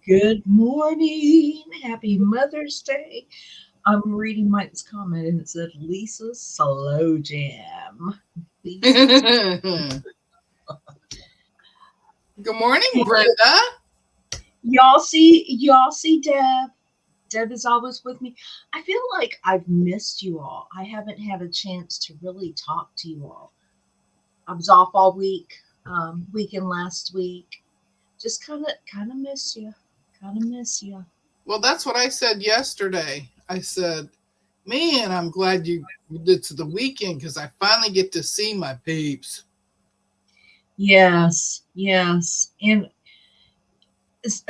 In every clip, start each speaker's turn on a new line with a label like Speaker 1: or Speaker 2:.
Speaker 1: Good morning. Happy Mother's Day. I'm reading Mike's comment and it said Lisa Slow Jam. Lisa.
Speaker 2: Good morning, Brenda.
Speaker 1: Y'all see Deb. Deb is always with me. I feel like I've missed you all. I haven't had a chance to really talk to you all. I was off all week, weekend last week. Just kind of miss you. Kind of miss you.
Speaker 2: Well, that's what I said yesterday. I said, man, I'm glad it's the weekend because I finally get to see my peeps.
Speaker 1: Yes, yes. And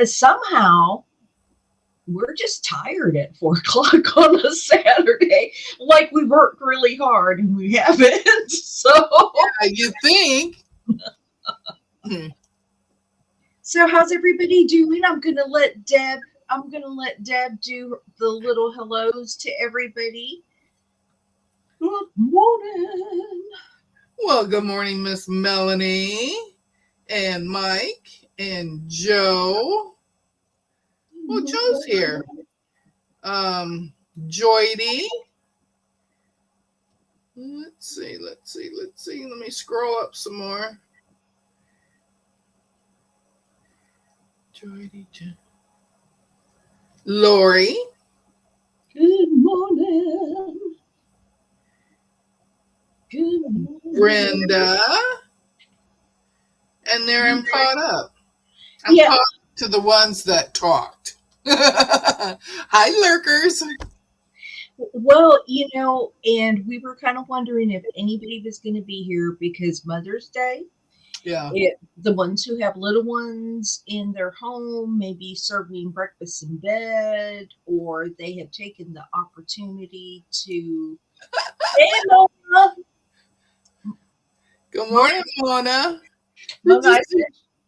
Speaker 1: somehow we're just tired at 4 o'clock on a Saturday. Like we worked really hard and we haven't. So
Speaker 2: You think?
Speaker 1: so how's everybody doing? I'm gonna let Deb do the little hellos to everybody. Good morning.
Speaker 2: Well, good morning, Miss Melanie and Mike and Joe. Well, Joe's here. Joydy. Let's see. Let me scroll up some more. Joydy. Lori.
Speaker 1: Good morning. Good morning.
Speaker 2: Brenda. And there I'm caught up. I'm
Speaker 1: Yeah.
Speaker 2: caught up to the ones that talked. Hi, lurkers.
Speaker 1: Well, and we were kind of wondering if anybody was going to be here because Mother's Day.
Speaker 2: Yeah.
Speaker 1: The ones who have little ones in their home, maybe serving breakfast in bed, or they have taken the opportunity to. Hey, Mona.
Speaker 2: Good morning, Mona.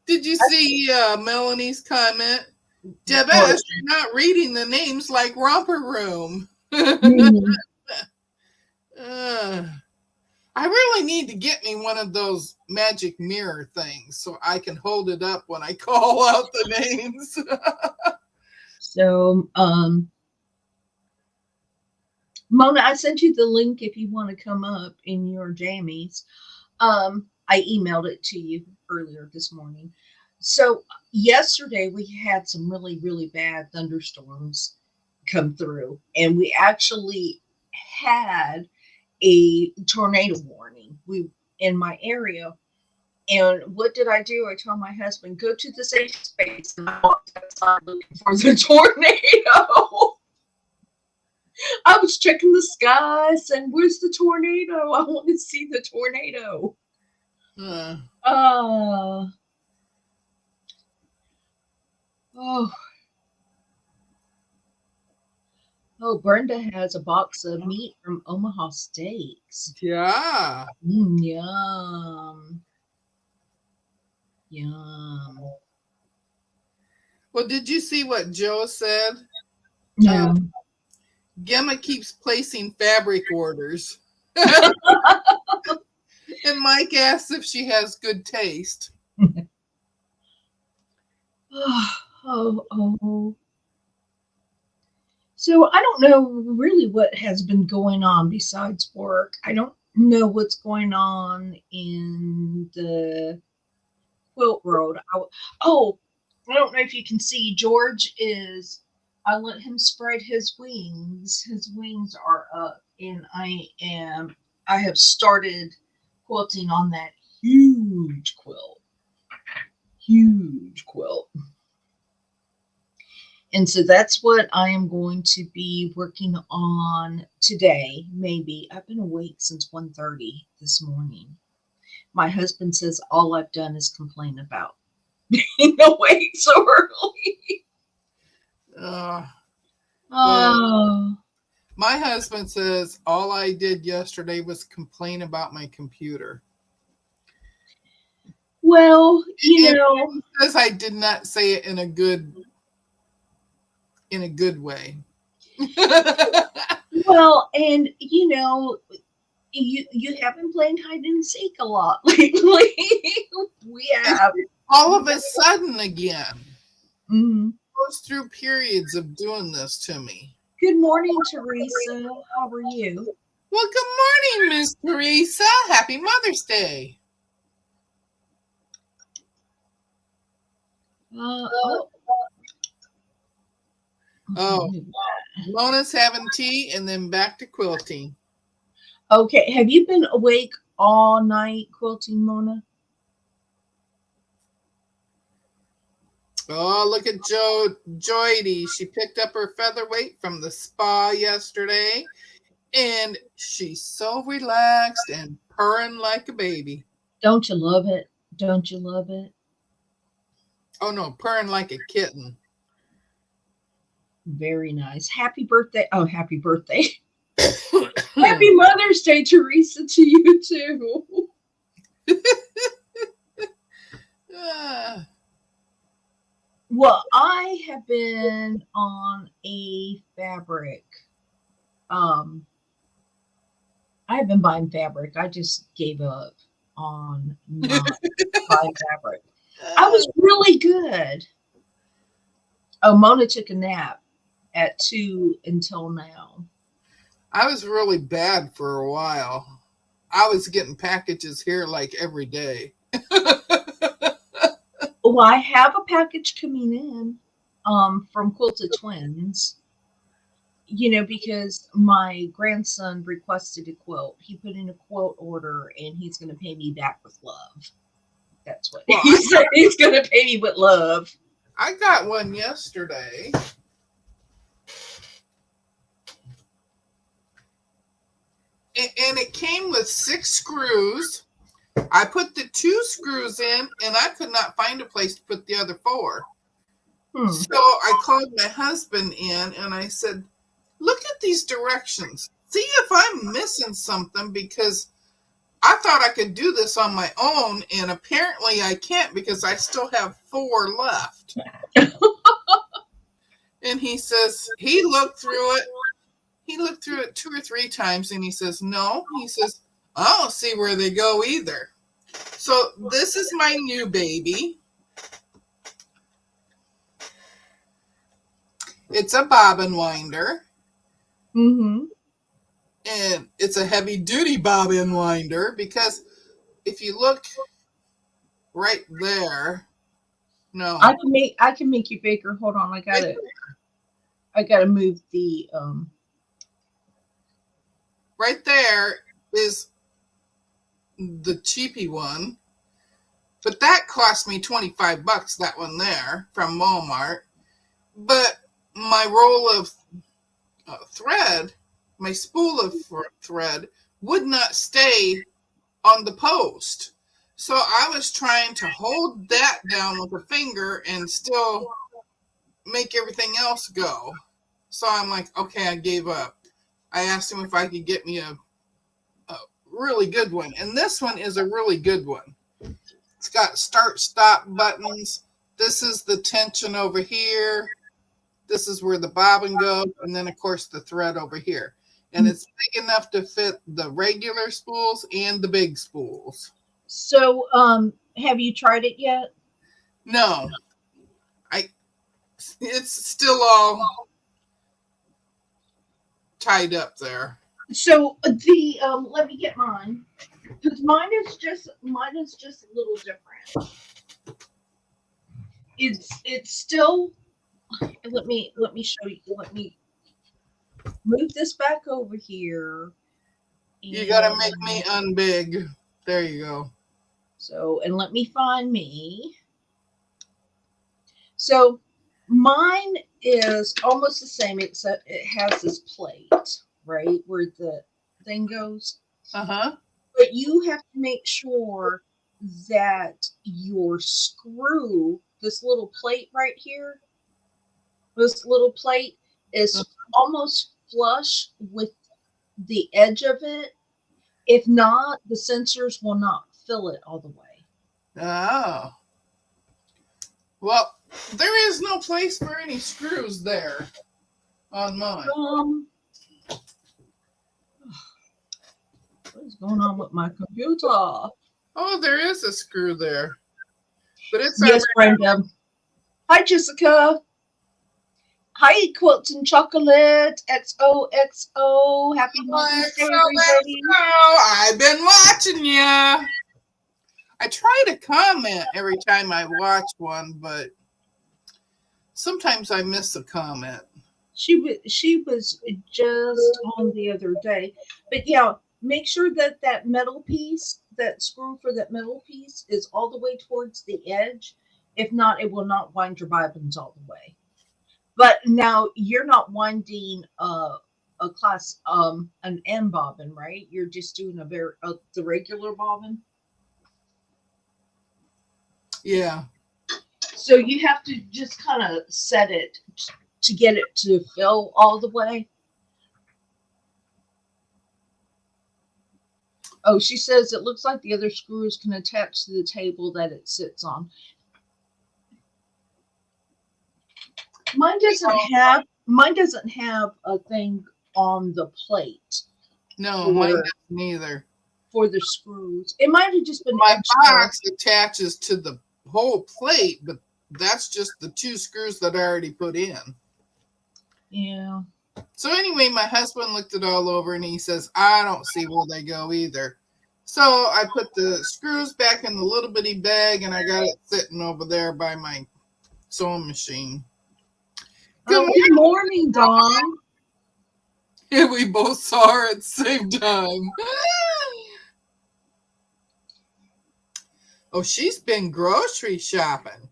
Speaker 2: Did you see Melanie's comment? Debes, you're not reading the names like Romper Room. I really need to get me one of those magic mirror things so I can hold it up when I call out the names.
Speaker 1: So, Mona, I sent you the link if you want to come up in your jammies. I emailed it to you earlier this morning. So yesterday we had some really, really bad thunderstorms come through, and we actually had a tornado warning. We in my area. And what did I do? I told my husband, go to the safe space, and I walked outside looking for the tornado. I was checking the skies and where's the tornado? I want to see the tornado. Oh, oh, oh, Brenda has a box of meat from Omaha Steaks.
Speaker 2: Yeah.
Speaker 1: Yum. Yum.
Speaker 2: Well, did you see what Joe said?
Speaker 1: No.
Speaker 2: Gemma keeps placing fabric orders. And Mike asks if she has good taste.
Speaker 1: Oh. So I don't know really what has been going on besides work. I don't know what's going on in the quilt world. I don't know if you can see George is. I let him spread his wings. His wings are up, and I have started quilting on that huge quilt. Huge quilt. And so that's what I am going to be working on today, maybe. I've been awake since 1:30 this morning. My husband says all I've done is complain about being awake so early.
Speaker 2: Well, my husband says all I did yesterday was complain about my computer.
Speaker 1: Well,
Speaker 2: he says I did not say it in a good way.
Speaker 1: Well, and you have been playing hide and seek a lot lately. We have
Speaker 2: all of a sudden again.
Speaker 1: Mm-hmm.
Speaker 2: goes through periods of doing this to me.
Speaker 1: Good morning, Teresa. How are you?
Speaker 2: Well, good morning, Miss Teresa. Happy Mother's Day.
Speaker 1: Oh.
Speaker 2: Oh, Mona's having tea and then back to quilting.
Speaker 1: Okay. Have you been awake all night quilting, Mona?
Speaker 2: Oh, look at Joydy. She picked up her featherweight from the spa yesterday, and she's so relaxed and purring like a baby.
Speaker 1: Don't you love it? Don't you love it?
Speaker 2: Oh, no, purring like a kitten.
Speaker 1: Very nice. Happy birthday. Oh, happy birthday. Happy Mother's Day, Teresa, to you too. Well, I have been on a fabric. I have been buying fabric. I just gave up on not buying fabric. I was really good. Oh, Mona took a nap at 2 until now.
Speaker 2: I was really bad for a while. I was getting packages here like every day.
Speaker 1: Well, I have a package coming in from Quilted Twins. You know, because my grandson requested a quilt. He put in a quilt order and he's going to pay me back with love. That's what he said. He's going to pay me with love.
Speaker 2: I got one yesterday. And it came with 6 screws. I put the 2 screws in and I could not find a place to put the other 4. So I called my husband in and I said, look at these directions. See if I'm missing something, because I thought I could do this on my own, and apparently I can't because I still have 4 left. And he says, he looked through it. He looked through it 2 or 3 times and he says, no. He says, I don't see where they go either. So this is my new baby. It's a bobbin winder.
Speaker 1: Mm-hmm.
Speaker 2: And it's a heavy duty bobbin winder, because if you look right there, no.
Speaker 1: I can make you bigger. Hold on, I gotta move the
Speaker 2: Right there is the cheapy one. But that cost me $25, that one there, from Walmart. But my roll of thread, my spool of thread, would not stay on the post. So I was trying to hold that down with a finger and still make everything else go. So I'm like, okay, I gave up. I asked him if I could get me a really good one. And this one is a really good one. It's got start-stop buttons. This is the tension over here. This is where the bobbin goes. And then, of course, the thread over here. And it's big enough to fit the regular spools and the big spools.
Speaker 1: So, have you tried it yet?
Speaker 2: No. It's still all tied up there.
Speaker 1: So the let me get mine, because mine is just a little different. It's still. Let me show you. Let me move this back over here.
Speaker 2: You gotta make me unbig. There you go.
Speaker 1: So, and let me find me. So mine is almost the same, except it has this plate, right, where the thing goes.
Speaker 2: Uh-huh.
Speaker 1: But you have to make sure that your screw, this little plate right here, this little plate is almost flush with the edge of it. If not, the sensors will not fill it all the way.
Speaker 2: Oh. Well, there is no place for any screws there on mine.
Speaker 1: What is going on with my computer?
Speaker 2: Oh, there is a screw there. But it's
Speaker 1: yes, Brenda. Hi, Jessica. Hi, Quilts and Chocolate. XOXO. Happy Mother's Day, everybody.
Speaker 2: I've been watching you. I try to comment every time I watch one, but sometimes I miss a comment.
Speaker 1: She was just on the other day, but yeah, make sure that that metal piece, that screw for that metal piece, is all the way towards the edge. If not, it will not wind your bobbins all the way. But now you're not winding a class an M bobbin, right? You're just doing the regular bobbin.
Speaker 2: Yeah.
Speaker 1: So you have to just kind of set it to get it to fill all the way. Oh, she says it looks like the other screws can attach to the table that it sits on. Mine doesn't have a thing on the plate
Speaker 2: No, mine
Speaker 1: for
Speaker 2: doesn't either.
Speaker 1: for the screws. It might have just been
Speaker 2: My
Speaker 1: extra.
Speaker 2: box attaches to the whole plate, but that's just the two screws that I already put in.
Speaker 1: Yeah.
Speaker 2: So anyway, my husband looked it all over and he says, I don't see where they go either. So I put the screws back in the little bitty bag and I got it sitting over there by my sewing machine. Good
Speaker 1: Oh, good morning, Dawn.
Speaker 2: morning. We both saw her at the same time. Oh, she's been grocery shopping.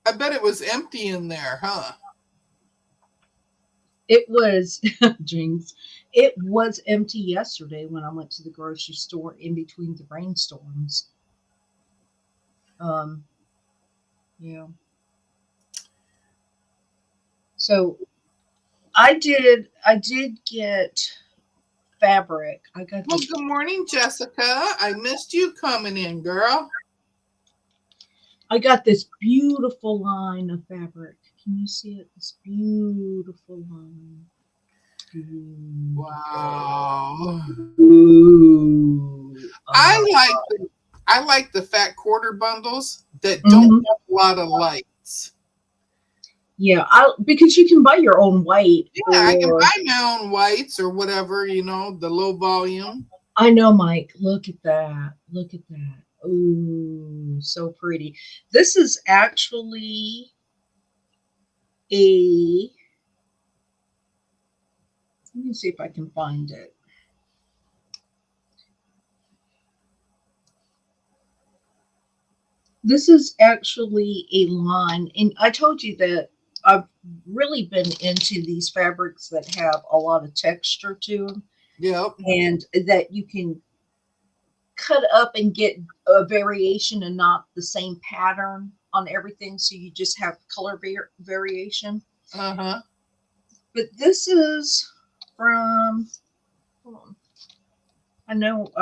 Speaker 2: I bet it was empty in there, huh?
Speaker 1: It was Jinx. It was empty yesterday when I went to the grocery store in between the rainstorms. Um, yeah. So I did get fabric. I got
Speaker 2: Well,
Speaker 1: this
Speaker 2: good morning, Jessica. I missed you coming in, girl.
Speaker 1: I got this beautiful line of fabric. Can you see it? This beautiful line. Beautiful.
Speaker 2: Wow.
Speaker 1: Ooh.
Speaker 2: I like the fat quarter bundles that don't
Speaker 1: Mhm.
Speaker 2: have a lot of lights.
Speaker 1: Yeah, because you can buy your own white
Speaker 2: Yeah, I can
Speaker 1: or
Speaker 2: buy my own whites or whatever, the low volume.
Speaker 1: I know, Mike. Look at that. Look at that. Ooh, so pretty. This is actually a. Let me see if I can find it. This is actually a line, and I told you that I've really been into these fabrics that have a lot of texture to them,
Speaker 2: Yep.
Speaker 1: and that you can cut up and get a variation and not the same pattern on everything. So you just have color variation.
Speaker 2: Uh-huh.
Speaker 1: But this is from, hold on, I know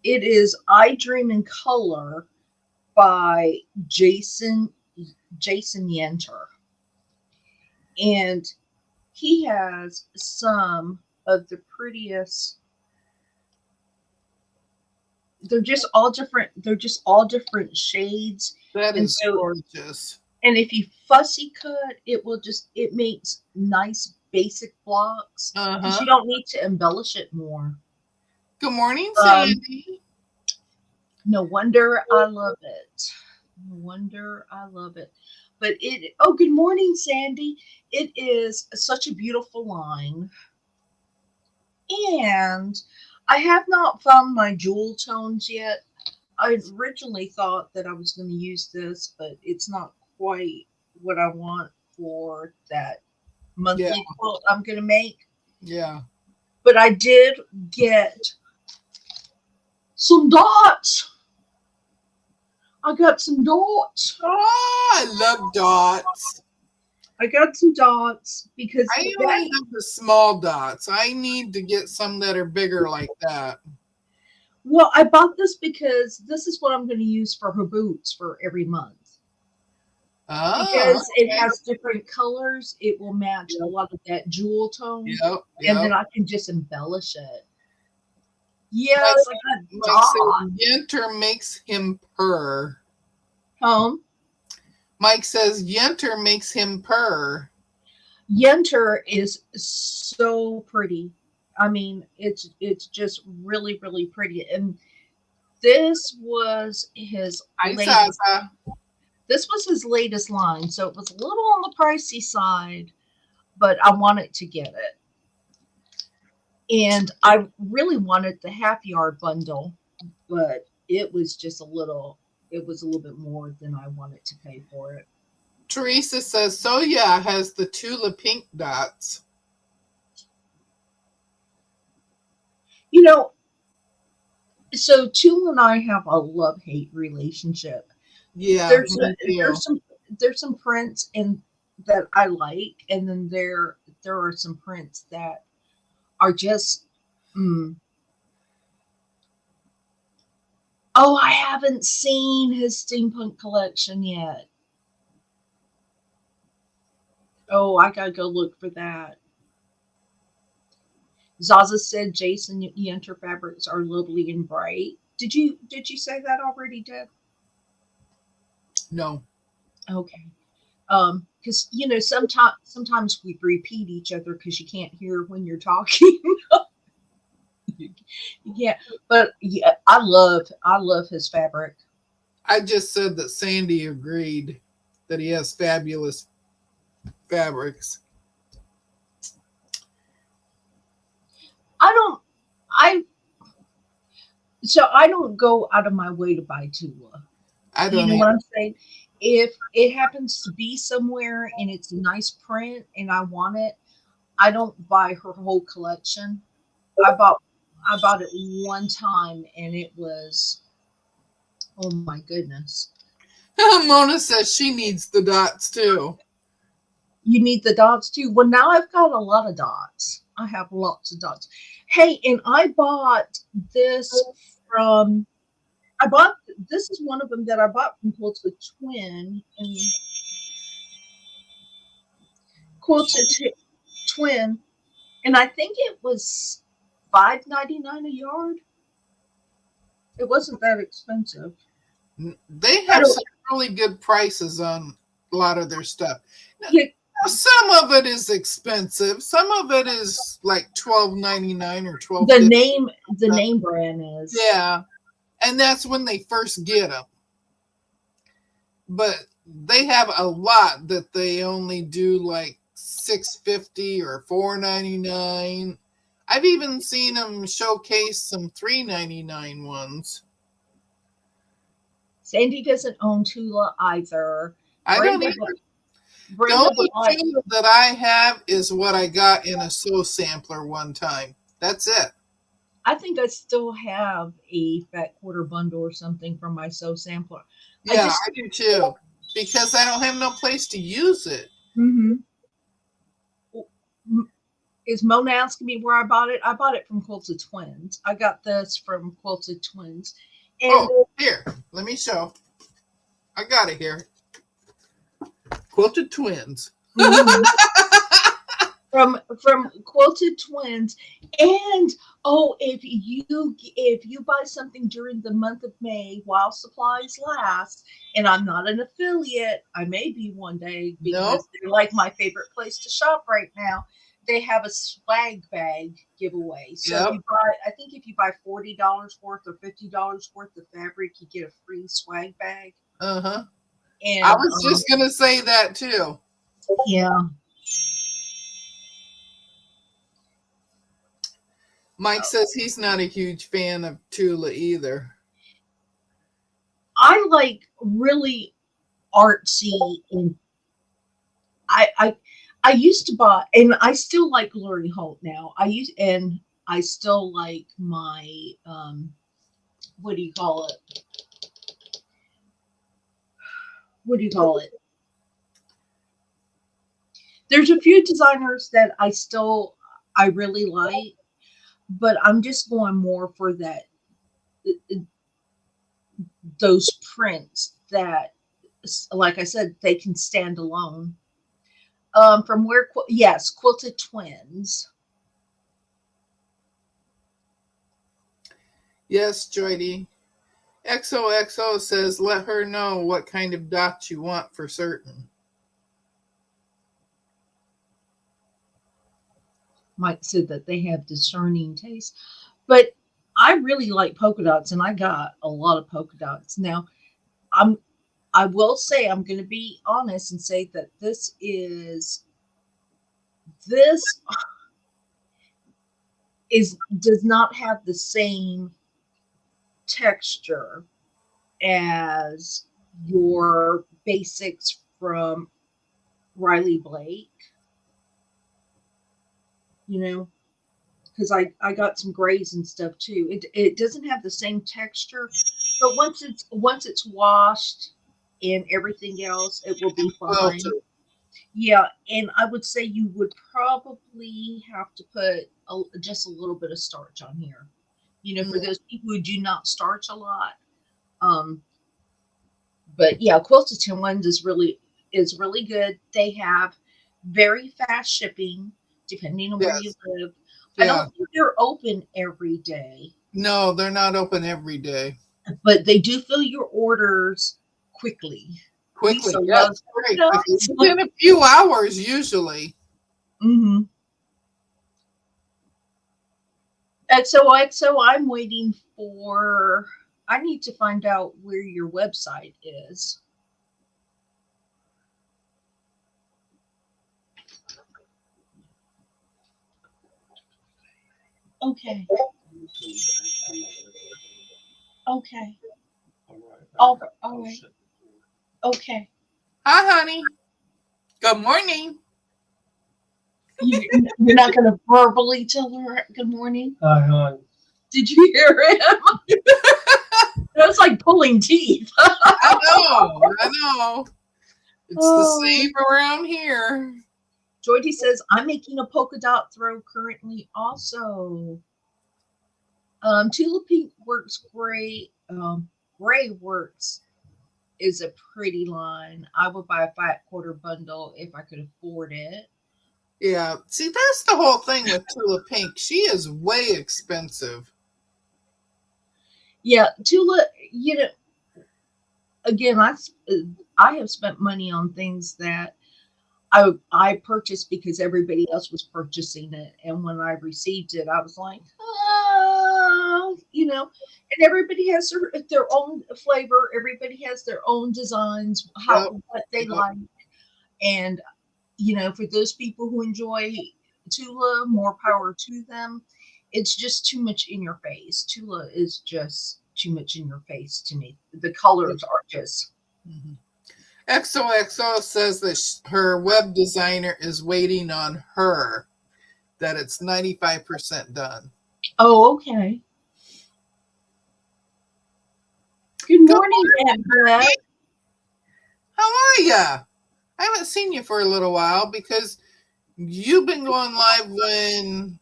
Speaker 1: it is I Dream in Color by Jason Yenter. And he has some of the prettiest, they're just all different shades.
Speaker 2: That
Speaker 1: And
Speaker 2: is
Speaker 1: so
Speaker 2: gorgeous.
Speaker 1: and if you fussy cut, it makes nice basic blocks because
Speaker 2: Uh-huh.
Speaker 1: you don't need to embellish it more.
Speaker 2: Good morning,
Speaker 1: Um,
Speaker 2: Sandy.
Speaker 1: no wonder I love it. No wonder I love it. But oh, good morning, Sandy. It is such a beautiful line. And I have not found my jewel tones yet. I originally thought that I was going to use this, but it's not quite what I want for that
Speaker 2: Yeah,
Speaker 1: monthly quote I'm going to make.
Speaker 2: yeah.
Speaker 1: But I did get some dots. I got some dots.
Speaker 2: Oh, I love dots.
Speaker 1: I got some dots because
Speaker 2: I only
Speaker 1: that.
Speaker 2: have the small dots. I need to get some that are bigger like that.
Speaker 1: Well, I bought this because this is what I'm going to use for her boots for every month.
Speaker 2: Oh,
Speaker 1: Because it
Speaker 2: okay.
Speaker 1: has different colors, it will match a lot of that jewel tone,
Speaker 2: Yep,
Speaker 1: and then
Speaker 2: yep.
Speaker 1: I can just embellish it. Yes, I got
Speaker 2: Like say,
Speaker 1: dots.
Speaker 2: Yenter makes him purr.
Speaker 1: Home.
Speaker 2: Mike says Yenter makes him purr.
Speaker 1: Yenter is so pretty. I mean, it's just really really pretty. And this was his
Speaker 2: Hi,
Speaker 1: latest.
Speaker 2: Zaza.
Speaker 1: This was his latest line, so it was a little on the pricey side, but I wanted to get it. And I really wanted the happy hour bundle, but it was a little bit more than I wanted to pay for it.
Speaker 2: Teresa says, so yeah, has the Tula pink dots.
Speaker 1: You know, so Tula and I have a love hate relationship.
Speaker 2: Yeah,
Speaker 1: There's
Speaker 2: me too.
Speaker 1: there's some there's some prints and that I like, and then there are some prints that are just mm. Oh, I haven't seen his steampunk collection yet. Oh, I gotta go look for that. Zaza said Jason Yenter fabrics are lovely and bright. Did you say that already, Deb?
Speaker 2: No.
Speaker 1: Okay. Because sometimes we repeat each other because you can't hear when you're talking. Yeah, but yeah, I love his fabric.
Speaker 2: I just said that Sandy agreed that he has fabulous fabrics.
Speaker 1: I don't I I don't go out of my way to buy Tula.
Speaker 2: I
Speaker 1: You
Speaker 2: don't
Speaker 1: know
Speaker 2: even.
Speaker 1: what I'm saying? If it happens to be somewhere and it's a nice print and I want it, I don't buy her whole collection. I bought I bought it one time and it was, oh my goodness.
Speaker 2: Mona says she needs the dots too.
Speaker 1: You need the dots too. Well, now I've got a lot of dots. I have lots of dots. Hey, and this from I bought this is one of them that I bought from Quilted Twin and Quilted Twin, and I think it was 5.99 a yard. It wasn't that expensive.
Speaker 2: They
Speaker 1: I
Speaker 2: have
Speaker 1: don't.
Speaker 2: some really good prices on a lot of their stuff. Now,
Speaker 1: Yeah,
Speaker 2: some of it is expensive. Some of it is like $12.99 or
Speaker 1: the
Speaker 2: 12.50.
Speaker 1: name brand is.
Speaker 2: Yeah, and that's when they first get them. But they have a lot that they only do like 6.50 or 4.99. I've even seen them showcase some 3.99 ones.
Speaker 1: Sandy doesn't own Tula either.
Speaker 2: I don't
Speaker 1: Brenda,
Speaker 2: even. The
Speaker 1: Brenda
Speaker 2: only
Speaker 1: bought.
Speaker 2: tuna that I have is what I got in a soul sampler one time. That's it.
Speaker 1: I think I still have a fat quarter bundle or something from my So sampler. I
Speaker 2: Yeah,
Speaker 1: just
Speaker 2: I do too. Because I don't have no place to use it.
Speaker 1: hmm is Mona asking me where I bought it? I bought it from Quilted Twins. I got this from Quilted Twins, and
Speaker 2: Oh, here, let me show. I got it here. Quilted Twins.
Speaker 1: mhm, from Quilted Twins. And oh, if you buy something during the month of May while supplies last, and I'm not an affiliate, I may be one day
Speaker 2: Nope.
Speaker 1: because they're like my favorite place to shop right now. They have a swag bag giveaway. So if
Speaker 2: Yep.
Speaker 1: you buy, I think if you buy $40 worth or $50 worth of fabric, you get a free swag bag.
Speaker 2: Uh huh. I
Speaker 1: And
Speaker 2: was just going to say that too.
Speaker 1: yeah,
Speaker 2: Mike says he's not a huge fan of Tula either.
Speaker 1: I like really artsy and I I I used to buy and I still like Glory Holt now. I still like my what do you call it? What do you call it? There's a few designers that I really like, but I'm just going more for that those prints that like I said they can stand alone. From where yes, Quilted Twins.
Speaker 2: Yes, Joydy. XOXO says let her know what kind of dots you want for certain.
Speaker 1: Mike said that they have discerning taste, but I really like polka dots, and I got a lot of polka dots. Now, I'm I will say I'm going to be honest and say that this is does not have the same texture as your basics from Riley Blake, you know, because I got some grays and stuff too. It doesn't have the same texture, but once it's washed and everything else, it will be fine.
Speaker 2: Quilted.
Speaker 1: Yeah, and I would say you would probably have to put just a little bit of starch on here. You know, for
Speaker 2: Mm,
Speaker 1: those people who do not starch a lot. Um, but yeah, quilted ones is really good. They have very fast shipping, depending on where you
Speaker 2: yes.
Speaker 1: live. I
Speaker 2: Yeah.
Speaker 1: don't think they're open every day,
Speaker 2: No, they're not open every day.
Speaker 1: but they do fill your orders quickly. Lisa
Speaker 2: Quickly. Yes.
Speaker 1: loves polka
Speaker 2: Right.
Speaker 1: dots.
Speaker 2: Within a few hours, usually.
Speaker 1: Hmm. XOXO, I'm waiting for. I need to find out where your website is. Okay. Okay. All right. Okay.
Speaker 2: Hi, honey. Good morning.
Speaker 1: You're not going to verbally tell her good morning? Hi, hon. Did you hear him? That's like pulling teeth.
Speaker 2: I know. I know. It's the
Speaker 1: Oh.
Speaker 2: same around here.
Speaker 1: Jordy says, I'm making a polka dot throw currently also. Tulip Pink works great. Gray works is a pretty line. I would buy a 5/4 bundle if I could afford it.
Speaker 2: Yeah. See, that's the whole thing with Tula Pink. She is way expensive.
Speaker 1: Yeah, Tula, you know, again, I have spent money on things that I purchased because everybody else was purchasing it, and when I received it, I was like, and everybody has their own flavor. Everybody has their own designs,
Speaker 2: Yep.
Speaker 1: what they
Speaker 2: Yep.
Speaker 1: like, and for those people who enjoy Tula, more power to them. It's just too much in your face. Tula is just too much in your face to me. The colors are just.
Speaker 2: Mhm. XOXO says that her web designer is waiting on her, that it's 95% done.
Speaker 1: Oh, okay. Good
Speaker 2: Good
Speaker 1: morning, Aunt Beth.
Speaker 2: morning. How are ya? I haven't seen you for a little while because you've been going live when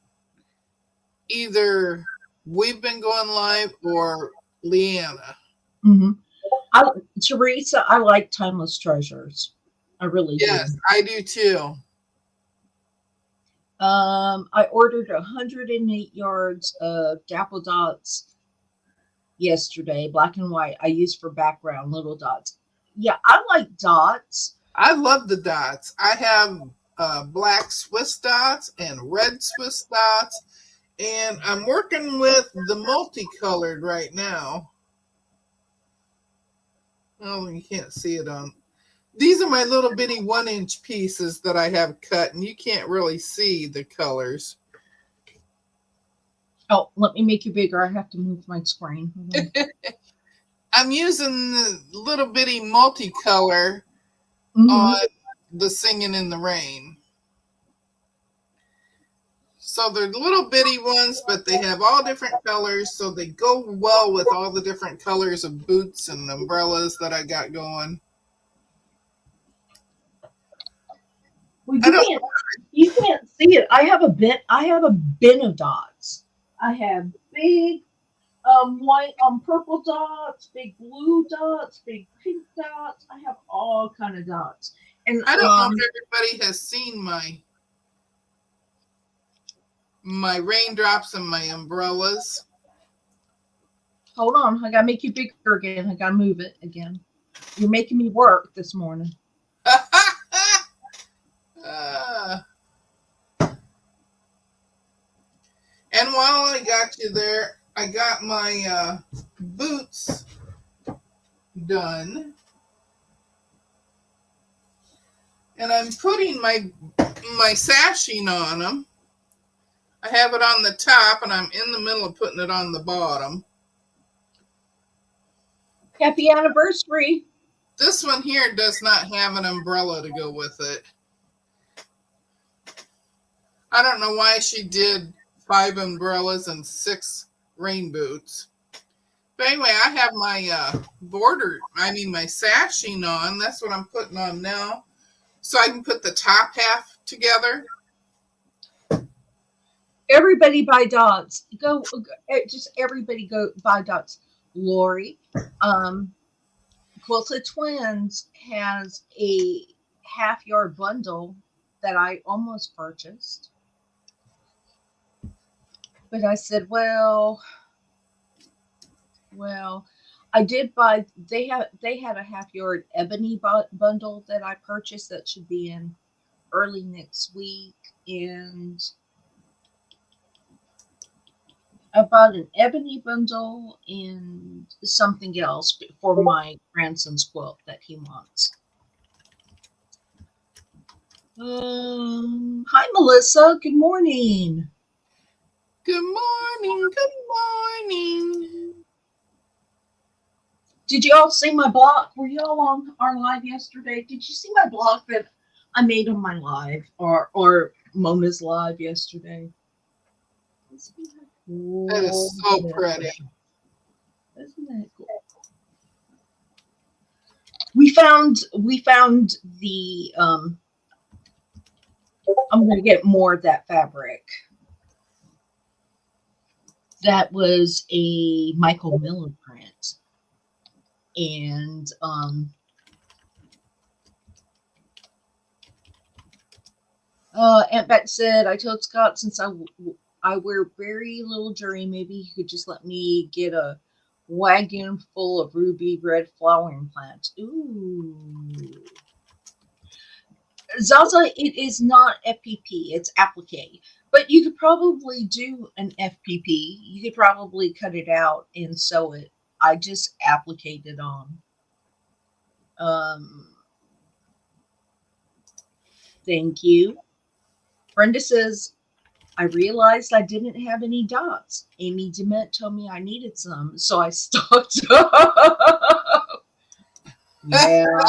Speaker 2: either we've been going live or Leanna.
Speaker 1: Hmm. Teresa, I like Timeless Treasures. I really do.
Speaker 2: Yes, I do too.
Speaker 1: I ordered 108 yards of dapple dots yesterday, black and white. I use for background little dots. Yeah, I like dots.
Speaker 2: I love the dots. I have black Swiss dots and red Swiss dots, and I'm working with the multicolored right now. Oh, you can't see it on. These are my little bitty 1 inch pieces that I have cut, and you can't really see the colors.
Speaker 1: Oh, let me make you bigger. I have to move my screen. Hold
Speaker 2: I'm using the little bitty multicolor
Speaker 1: on. Hmm.
Speaker 2: on the Singing in the Rain. So they're little bitty ones, but they have all different colors, so they go well with all the different colors of boots and umbrellas that I got going.
Speaker 1: Well,
Speaker 2: I
Speaker 1: you
Speaker 2: don't.
Speaker 1: can't see it. I have a bin of dots. I have big white purple dots, big blue dots, big pink dots. I have all kind of dots. And
Speaker 2: I don't know if everybody has seen my raindrops and my umbrellas.
Speaker 1: Hold on. I gotta make you bigger again. I gotta move it again. You're making me work this morning.
Speaker 2: uh, and while I got you there, I got my boots done, and I'm putting my sashing on them. I have it on the top, and I'm in the middle of putting it on the bottom.
Speaker 1: Happy anniversary.
Speaker 2: This one here does not have an umbrella to go with it. I don't know why she did 5 umbrellas and 6 rain boots. But anyway, I have my my sashing on. That's what I'm putting on now. So I can put the top half together.
Speaker 1: Everybody buy dots. Just everybody go buy dots. Lori, Quilted Twins has a half yard bundle that I almost purchased. But I said, well, I did buy. They had a half yard ebony bundle that I purchased that should be in early next week, and I bought an ebony bundle and something else for my grandson's quilt that he wants. Hi, Melissa. Good morning.
Speaker 2: Good morning. Good morning.
Speaker 1: Did you all see my blog? Were you all on our live yesterday? Did you see my blog that I made on my live or Mona's live yesterday?
Speaker 2: That is so pretty.
Speaker 1: Isn't that cool? We found the I'm going to get more of that fabric. That was a Michael Miller print. And Aunt Beck said, I told Scott since I wear very little jewelry, maybe he could just let me get a wagon full of ruby red flowering plants. Ooh. Zaza, it is not FPP, it's applique. But you could probably do an FPP. You could probably cut it out and sew it. I just appliqued it on. Thank you. Brenda says, I realized I didn't have any dots. Amy Dement told me I needed some, so I stocked up. Yeah.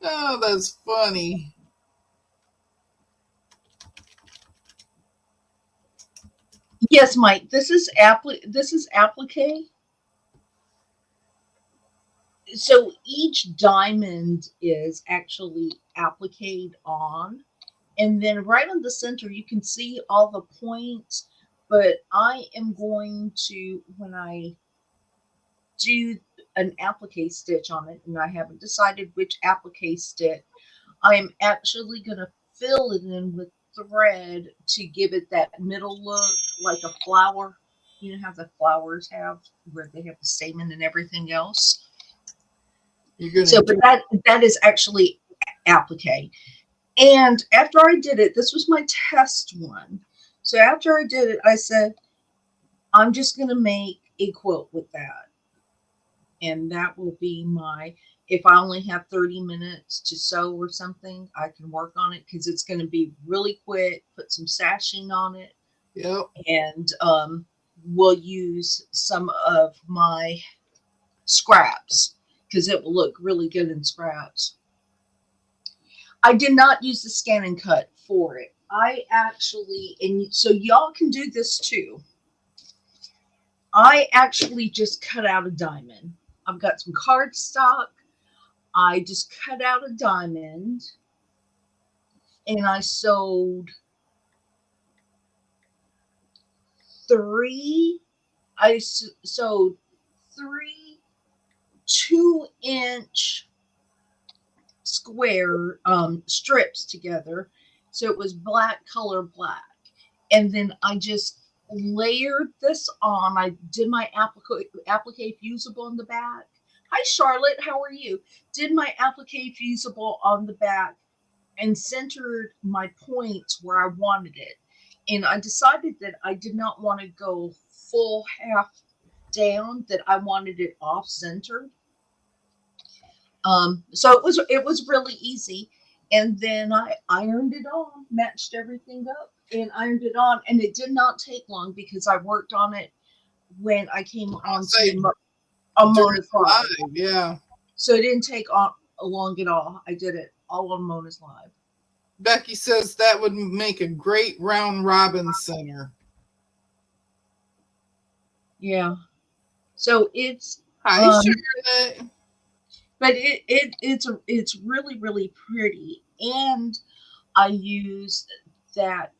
Speaker 2: Oh, that's funny.
Speaker 1: Yes, Mike. This is applique. So each diamond is actually appliqued on, and then right on the center you can see all the points. But I am going to, when I do an applique stitch on it, and I haven't decided which applique stitch, I am actually going to fill it in with thread to give it that middle look, like a flower. You know how the flowers have, where they have the stamen and everything else. But that is actually applique. And after I did it, this was my test one. So after I did it, I said, I'm just going to make a quilt with that. And that will be if I only have 30 minutes to sew or something, I can work on it because it's going to be really quick, put some sashing on it.
Speaker 2: Yep.
Speaker 1: And we'll use some of my scraps because it will look really good in scraps. I did not use the scan and cut for it. I actually, and so y'all can do this too. I actually just cut out a diamond. I've got some cardstock. I just cut out a diamond and I sewed 3 2-inch square strips together. So it was black color black. And then I just layered this on. I did my applique fusible on the back. Hi, Charlotte. How are you? Did my applique fusible on the back and centered my points where I wanted it. And I decided that I did not want to go full half down, that I wanted it off centered. So it was really easy. And then I ironed it on, matched everything up, and ironed it on. And it did not take long because I worked on it when I came on
Speaker 2: Say
Speaker 1: to on
Speaker 2: during
Speaker 1: Mona's Live.
Speaker 2: live, yeah.
Speaker 1: So it didn't take long at all. I did it all on Mona's Live.
Speaker 2: Becky says that would make a great round robin center.
Speaker 1: Yeah. So it's
Speaker 2: Hi,
Speaker 1: um
Speaker 2: Charlotte.
Speaker 1: but it's really really pretty, and I use that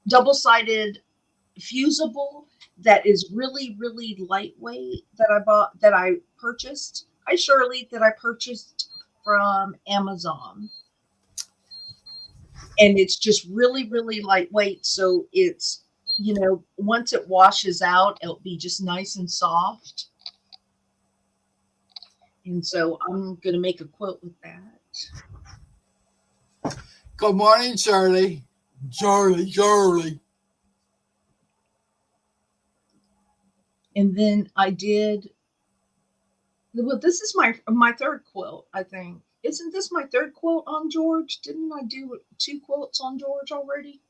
Speaker 1: double-sided fusible that is really really lightweight that I purchased. Hi Shirley, that I purchased from Amazon, and it's just really really lightweight, so it's, once it washes out it'll be just nice and soft. And so I'm going to make a quilt with that.
Speaker 2: Good morning, Charlie. Charlie.
Speaker 1: And then I did, well, this is my third quilt, I think. Isn't this my third quilt on George? Didn't I do 2 quilts on George already?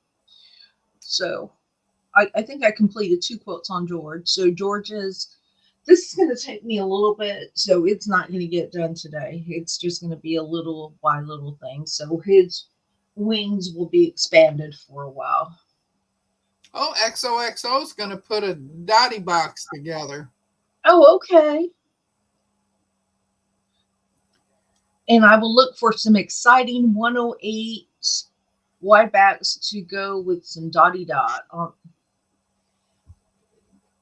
Speaker 1: So I think I completed 2 quilts on George. So this is going to take me a little bit, so it's not going to get done today. It's just going to be a little by little thing. So his wings will be expanded for a while.
Speaker 2: Oh, XOXO is going to put a Dottie box together.
Speaker 1: Oh, okay. And I will look for some exciting 108 wide backs to go with some Dottie Dot.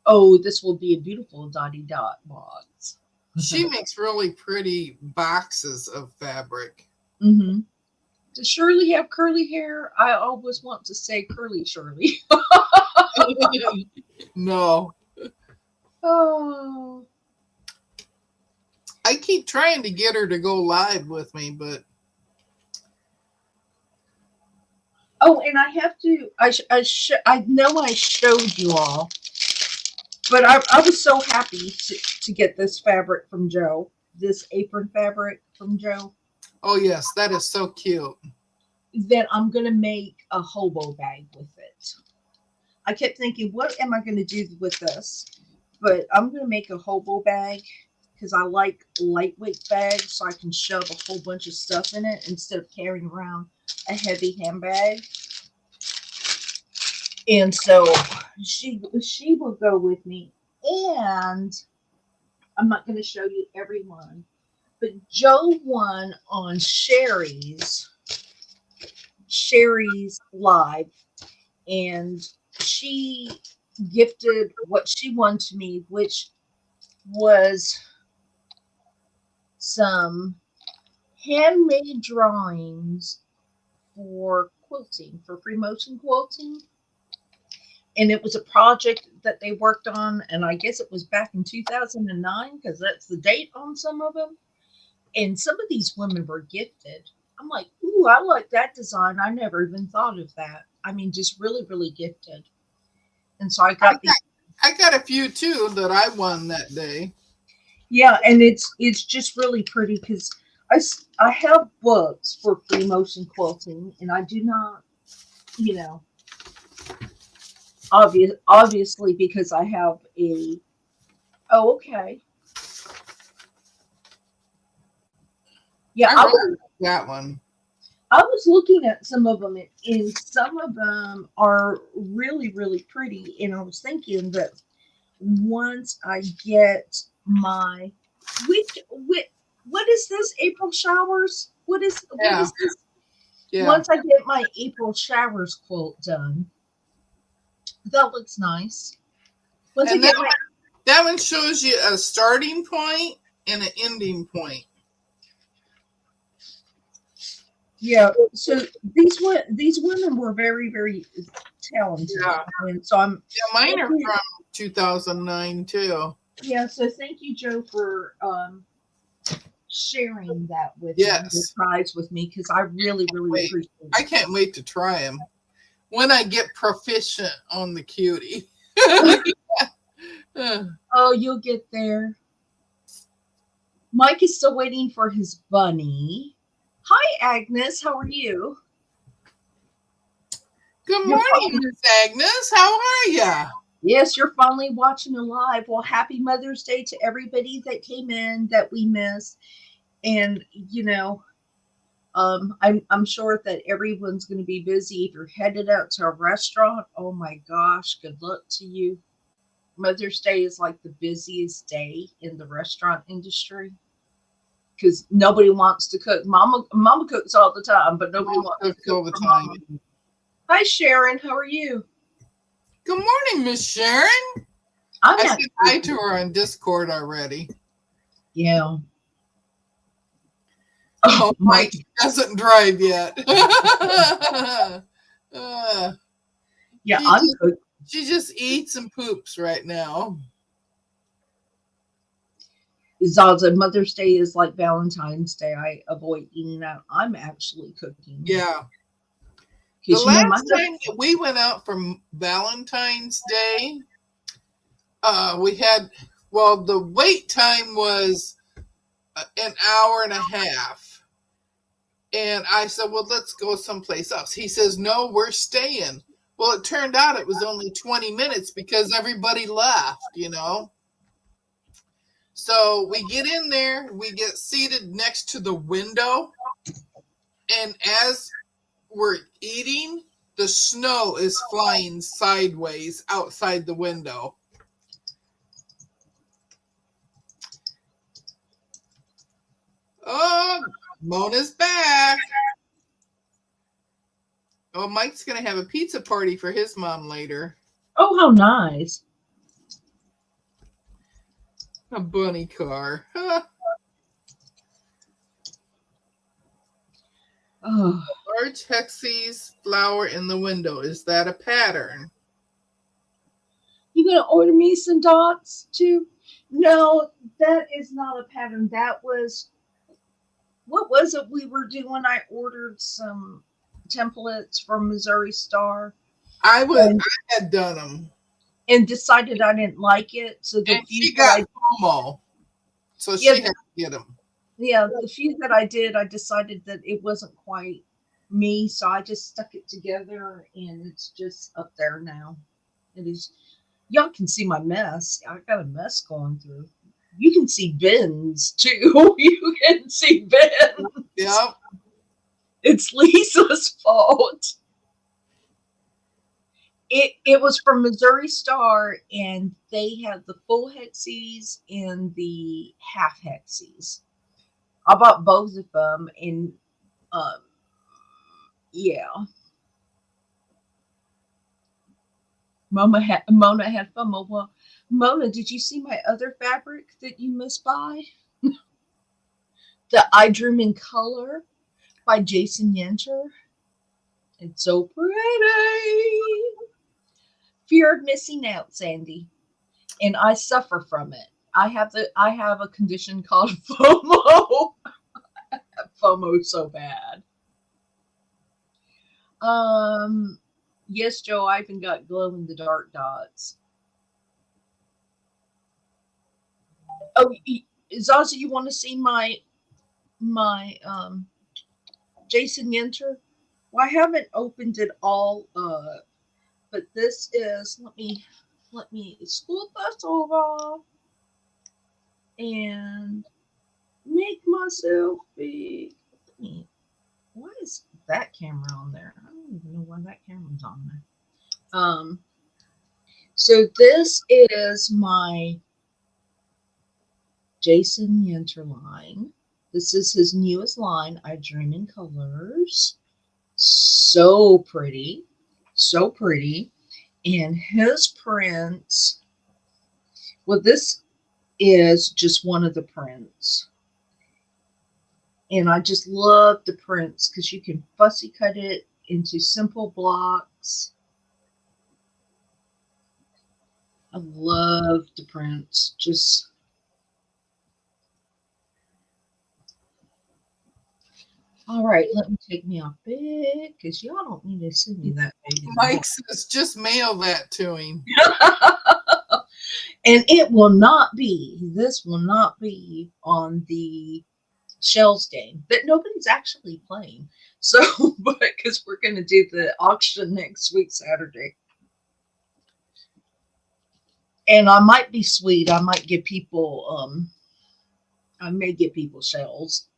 Speaker 1: Oh, this will be a beautiful Dottie Dot box.
Speaker 2: She makes really pretty boxes of fabric.
Speaker 1: Mm-hmm. Does Shirley have curly hair? I always want to say curly Shirley.
Speaker 2: No.
Speaker 1: Oh.
Speaker 2: I keep trying to get her to go live with me, but.
Speaker 1: Oh, and I have to, I know I showed you all, but I was so happy to get this fabric from Joe, this apron fabric from Joe.
Speaker 2: Oh, yes, that is so cute.
Speaker 1: That I'm going to make a hobo bag with it. I kept thinking, what am I going to do with this? But I'm going to make a hobo bag because I like lightweight bags, so I can shove a whole bunch of stuff in it instead of carrying around a heavy handbag. And so she will go with me. And I'm not going to show you everyone, but Joe won on Sherry's live, and she gifted what she won to me, which was some handmade drawings for quilting, for free motion quilting. And it was a project that they worked on, and I guess it was back in 2009 because that's the date on some of them. And some of these women were gifted. I'm like, ooh, I like that design. I never even thought of that. I mean, just really, really gifted. And so I got these.
Speaker 2: I got a few too that I won that day.
Speaker 1: Yeah, and it's just really pretty because I have books for free motion quilting, and I do not, obviously because I have a. Oh, okay. Yeah,
Speaker 2: I really like that one.
Speaker 1: I was looking at some of them, and some of them are really, really pretty. And I was thinking that once I get my what is this, April showers? What is this?
Speaker 2: Yeah.
Speaker 1: Once I get my April showers quilt done, that looks nice. Once
Speaker 2: And
Speaker 1: I get
Speaker 2: that one shows you a starting point and an ending point.
Speaker 1: Yeah, so these women were very, very talented.
Speaker 2: Yeah.
Speaker 1: And so I'm
Speaker 2: Yeah, mine
Speaker 1: thank
Speaker 2: are
Speaker 1: you.
Speaker 2: from 2009 too.
Speaker 1: Yeah, so thank you, Joe, for sharing that with me, your
Speaker 2: Yes.
Speaker 1: prize with me, because I really, really
Speaker 2: Wait.
Speaker 1: appreciate
Speaker 2: I
Speaker 1: it.
Speaker 2: can't wait to try them when I get proficient on the cutie. Uh,
Speaker 1: Oh, you'll get there. Mike is still waiting for his bunny. Hi, Agnes. How are you?
Speaker 2: Good
Speaker 1: You're
Speaker 2: morning,
Speaker 1: finally,
Speaker 2: Miss Agnes. How are ya?
Speaker 1: yes, you're finally watching live. Well, happy Mother's Day to everybody that came in that we missed. And I'm sure that everyone's going to be busy. If you're headed out to a restaurant, oh my gosh, good luck to you. Mother's Day is like the busiest day in the restaurant industry because nobody wants to cook. Mama cooks all the time, but nobody
Speaker 2: Mom
Speaker 1: wants to
Speaker 2: cooks
Speaker 1: cook
Speaker 2: all the
Speaker 1: for
Speaker 2: time.
Speaker 1: mama. Hi, Sharon. How are you?
Speaker 2: Good morning, Miss Sharon.
Speaker 1: I'm
Speaker 2: I said hi
Speaker 1: actually,
Speaker 2: to her on Discord already.
Speaker 1: yeah.
Speaker 2: Oh,
Speaker 1: Oh, Mike.
Speaker 2: Mike doesn't drive yet. Uh,
Speaker 1: Yeah,
Speaker 2: she
Speaker 1: I'm
Speaker 2: just
Speaker 1: cook.
Speaker 2: she just eats and poops right now.
Speaker 1: Zaza, Mother's Day is like Valentine's Day. I avoid eating out. I'm actually cooking
Speaker 2: Yeah. The
Speaker 1: because my
Speaker 2: last
Speaker 1: husband.
Speaker 2: time that we went out for Valentine's Day, we had, well, the wait time was an hour and a half. And I said, well, let's go someplace else. He says, no, we're staying. Well, it turned out it was only 20 minutes because everybody left. So we get in there, we get seated next to the window, and as we're eating, the snow is flying sideways outside the window. Oh, Mona's back. Oh, Mike's going to have a pizza party for his mom later.
Speaker 1: Oh, how nice.
Speaker 2: A bunny car.
Speaker 1: Oh,
Speaker 2: Large hexes flower in the window. Is that a pattern?
Speaker 1: you gonna order me some dots too? No, that is not a pattern. That was what was it we were doing? I ordered some templates from Missouri Star and
Speaker 2: I had done them.
Speaker 1: decided I didn't like it. So the
Speaker 2: And
Speaker 1: few
Speaker 2: she
Speaker 1: that
Speaker 2: got
Speaker 1: I
Speaker 2: FOMO, so
Speaker 1: yeah
Speaker 2: she had to get them.
Speaker 1: the few that I did, I decided that it wasn't quite me, so I just stuck it together and it's just up there now. It is. Y'all can see my mess. I got a mess going through. You can see bins too. You can see bins.
Speaker 2: Yep.
Speaker 1: It's Lisa's fault. It was from Missouri Star, and they had the full hexes and the half hexes. I bought both of them, and um, yeah, Mona had fun. Well, Mona, did you see my other fabric that you must buy? The I Dream in Color by Jason Yenter. It's so pretty. Fear of missing out, Sandy, and I suffer from it. I have a condition called FOMO. FOMO so bad. Um, yes, Joe, I even got glow in the dark dots. Oh, Zaza, you want to see my Jason Yenter? Well, I haven't opened it all but this is let me scoot this over and make myself big. Why is that camera on there? I don't even know why that camera's on there. So this is my Jason Yenter line. This is his newest line, I Dream in Colors. So pretty. So pretty. And his prints, well, this is just one of the prints. And I just love the prints because you can fussy cut it into simple blocks. I love the prints. Just all right. Let me take me off big because y'all don't need to send me that big anymore.
Speaker 2: Mike says just mail that to him.
Speaker 1: And it will not be. This will not be on the Shells game that nobody's actually playing. So, but because we're going to do the auction next week, Saturday. And I might be sweet. I might give people, I may give people shells.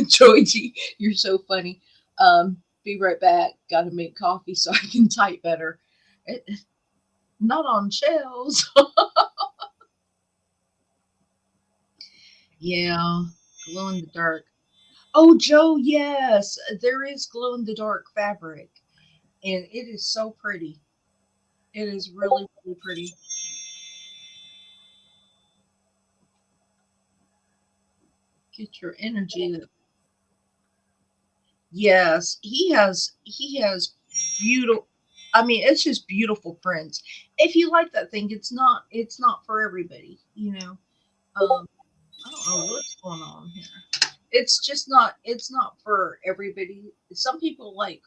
Speaker 1: Joey, you're so funny. Be right back. Got to make coffee so I can type better. It, not on shells. Yeah, glow in the dark. Oh, Joe, yes, there is glow in the dark fabric, and it is so pretty. It is really, really pretty. Get your energy up. Yes, he has beautiful. I mean, it's just beautiful prints. If you like that thing, it's not for everybody. I don't know what's going on here. It's not for everybody. Some people like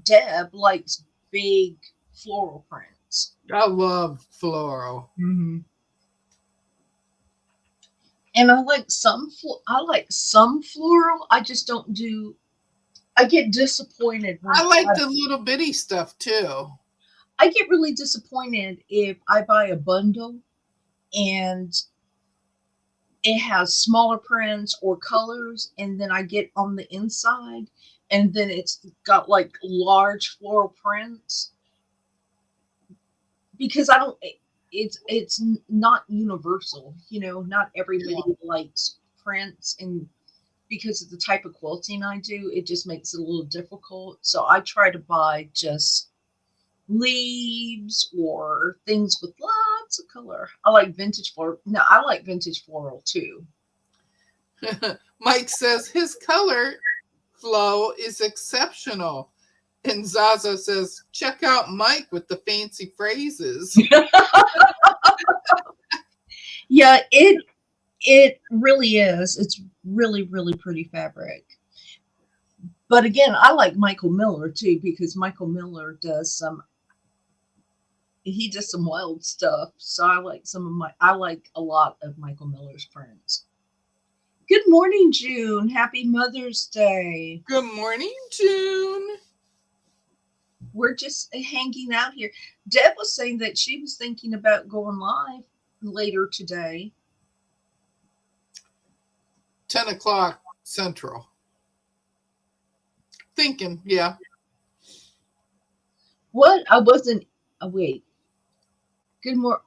Speaker 1: Deb likes big floral prints.
Speaker 2: I love floral.
Speaker 1: Mm-hmm. And I like some floral. I just don't do. I get disappointed when
Speaker 2: I like the little bitty stuff too.
Speaker 1: I get really disappointed if I buy a bundle and it has smaller prints or colors, and then I get on the inside, and then it's got like large floral prints because I don't. It's not universal, Not everybody
Speaker 2: Yeah.
Speaker 1: likes prints, and because of the type of quilting I do, it just makes it a little difficult. So I try to buy just leaves or things with lots of color. I like vintage floral. No, I like vintage floral too.
Speaker 2: Mike says his color flow is exceptional. And Zaza says, check out Mike with the fancy phrases.
Speaker 1: Yeah, it really is. It's really, really pretty fabric. But again, I like Michael Miller too because Michael Miller does some wild stuff. So I like a lot of Michael Miller's prints. Good morning, June. Happy Mother's Day.
Speaker 2: Good morning, June.
Speaker 1: We're just hanging out here. Deb was saying that she was thinking about going live later today.
Speaker 2: 10 o'clock Central. Thinking, yeah.
Speaker 1: What? I wasn't. Oh, wait. Good morning.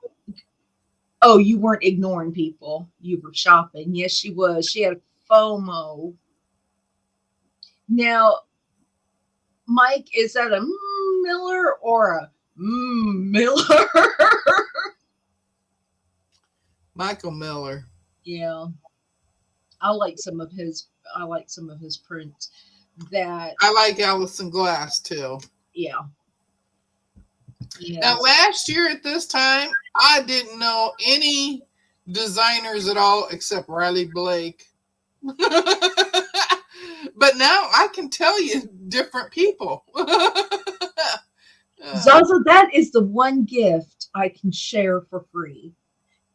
Speaker 1: Oh, you weren't ignoring people. You were shopping. Yes, she was. She had FOMO. Now, Mike, is that a Miller or a Miller?
Speaker 2: Michael Miller.
Speaker 1: Yeah, I like some of his. I like some of his prints. That
Speaker 2: I like Allison Glass too.
Speaker 1: yeah.
Speaker 2: Now,
Speaker 1: Yes.
Speaker 2: last year at this time, I didn't know any designers at all except Riley Blake. But now I can tell you different people.
Speaker 1: Zaza, that is the one gift I can share for free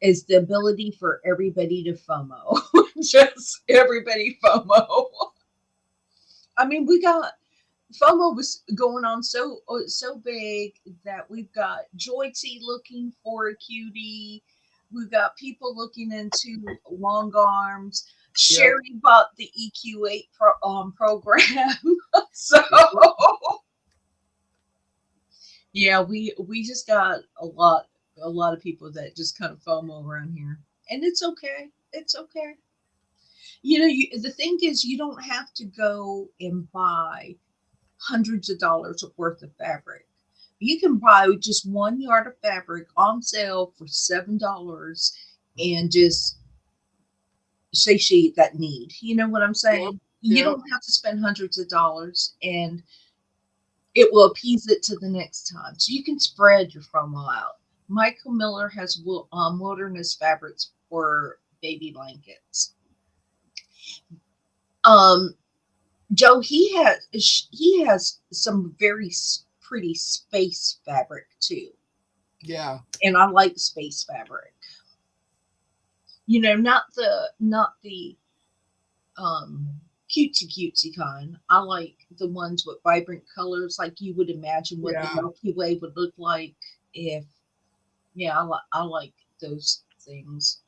Speaker 1: is the ability for everybody to FOMO. Just everybody FOMO. I mean, we got FOMO was going on so big that we've got Joy T looking for a cutie. We've got people looking into long arms.
Speaker 2: Yep.
Speaker 1: Sherry bought the EQ8 program. So yeah, we just got a lot of people that just kind of FOMO around here, and it's okay. It's okay. The thing is, you don't have to go and buy hundreds of dollars worth of fabric. You can buy just 1 yard of fabric on sale for $7 and just satiate that need. You know what I'm
Speaker 2: Yep.
Speaker 1: saying? You
Speaker 2: Yep.
Speaker 1: don't have to spend hundreds of dollars. And It will appease it to the next time. So you can spread your FOMO out. Michael Miller has wilderness fabrics for baby blankets. Um, Joe, he has some very pretty space fabric too,
Speaker 2: Yeah.
Speaker 1: and I like space fabric. Not the um cutesy kind. I like the ones with vibrant colors, like you would imagine what the
Speaker 2: Yeah.
Speaker 1: Milky Way would look like if. Yeah, I like those things.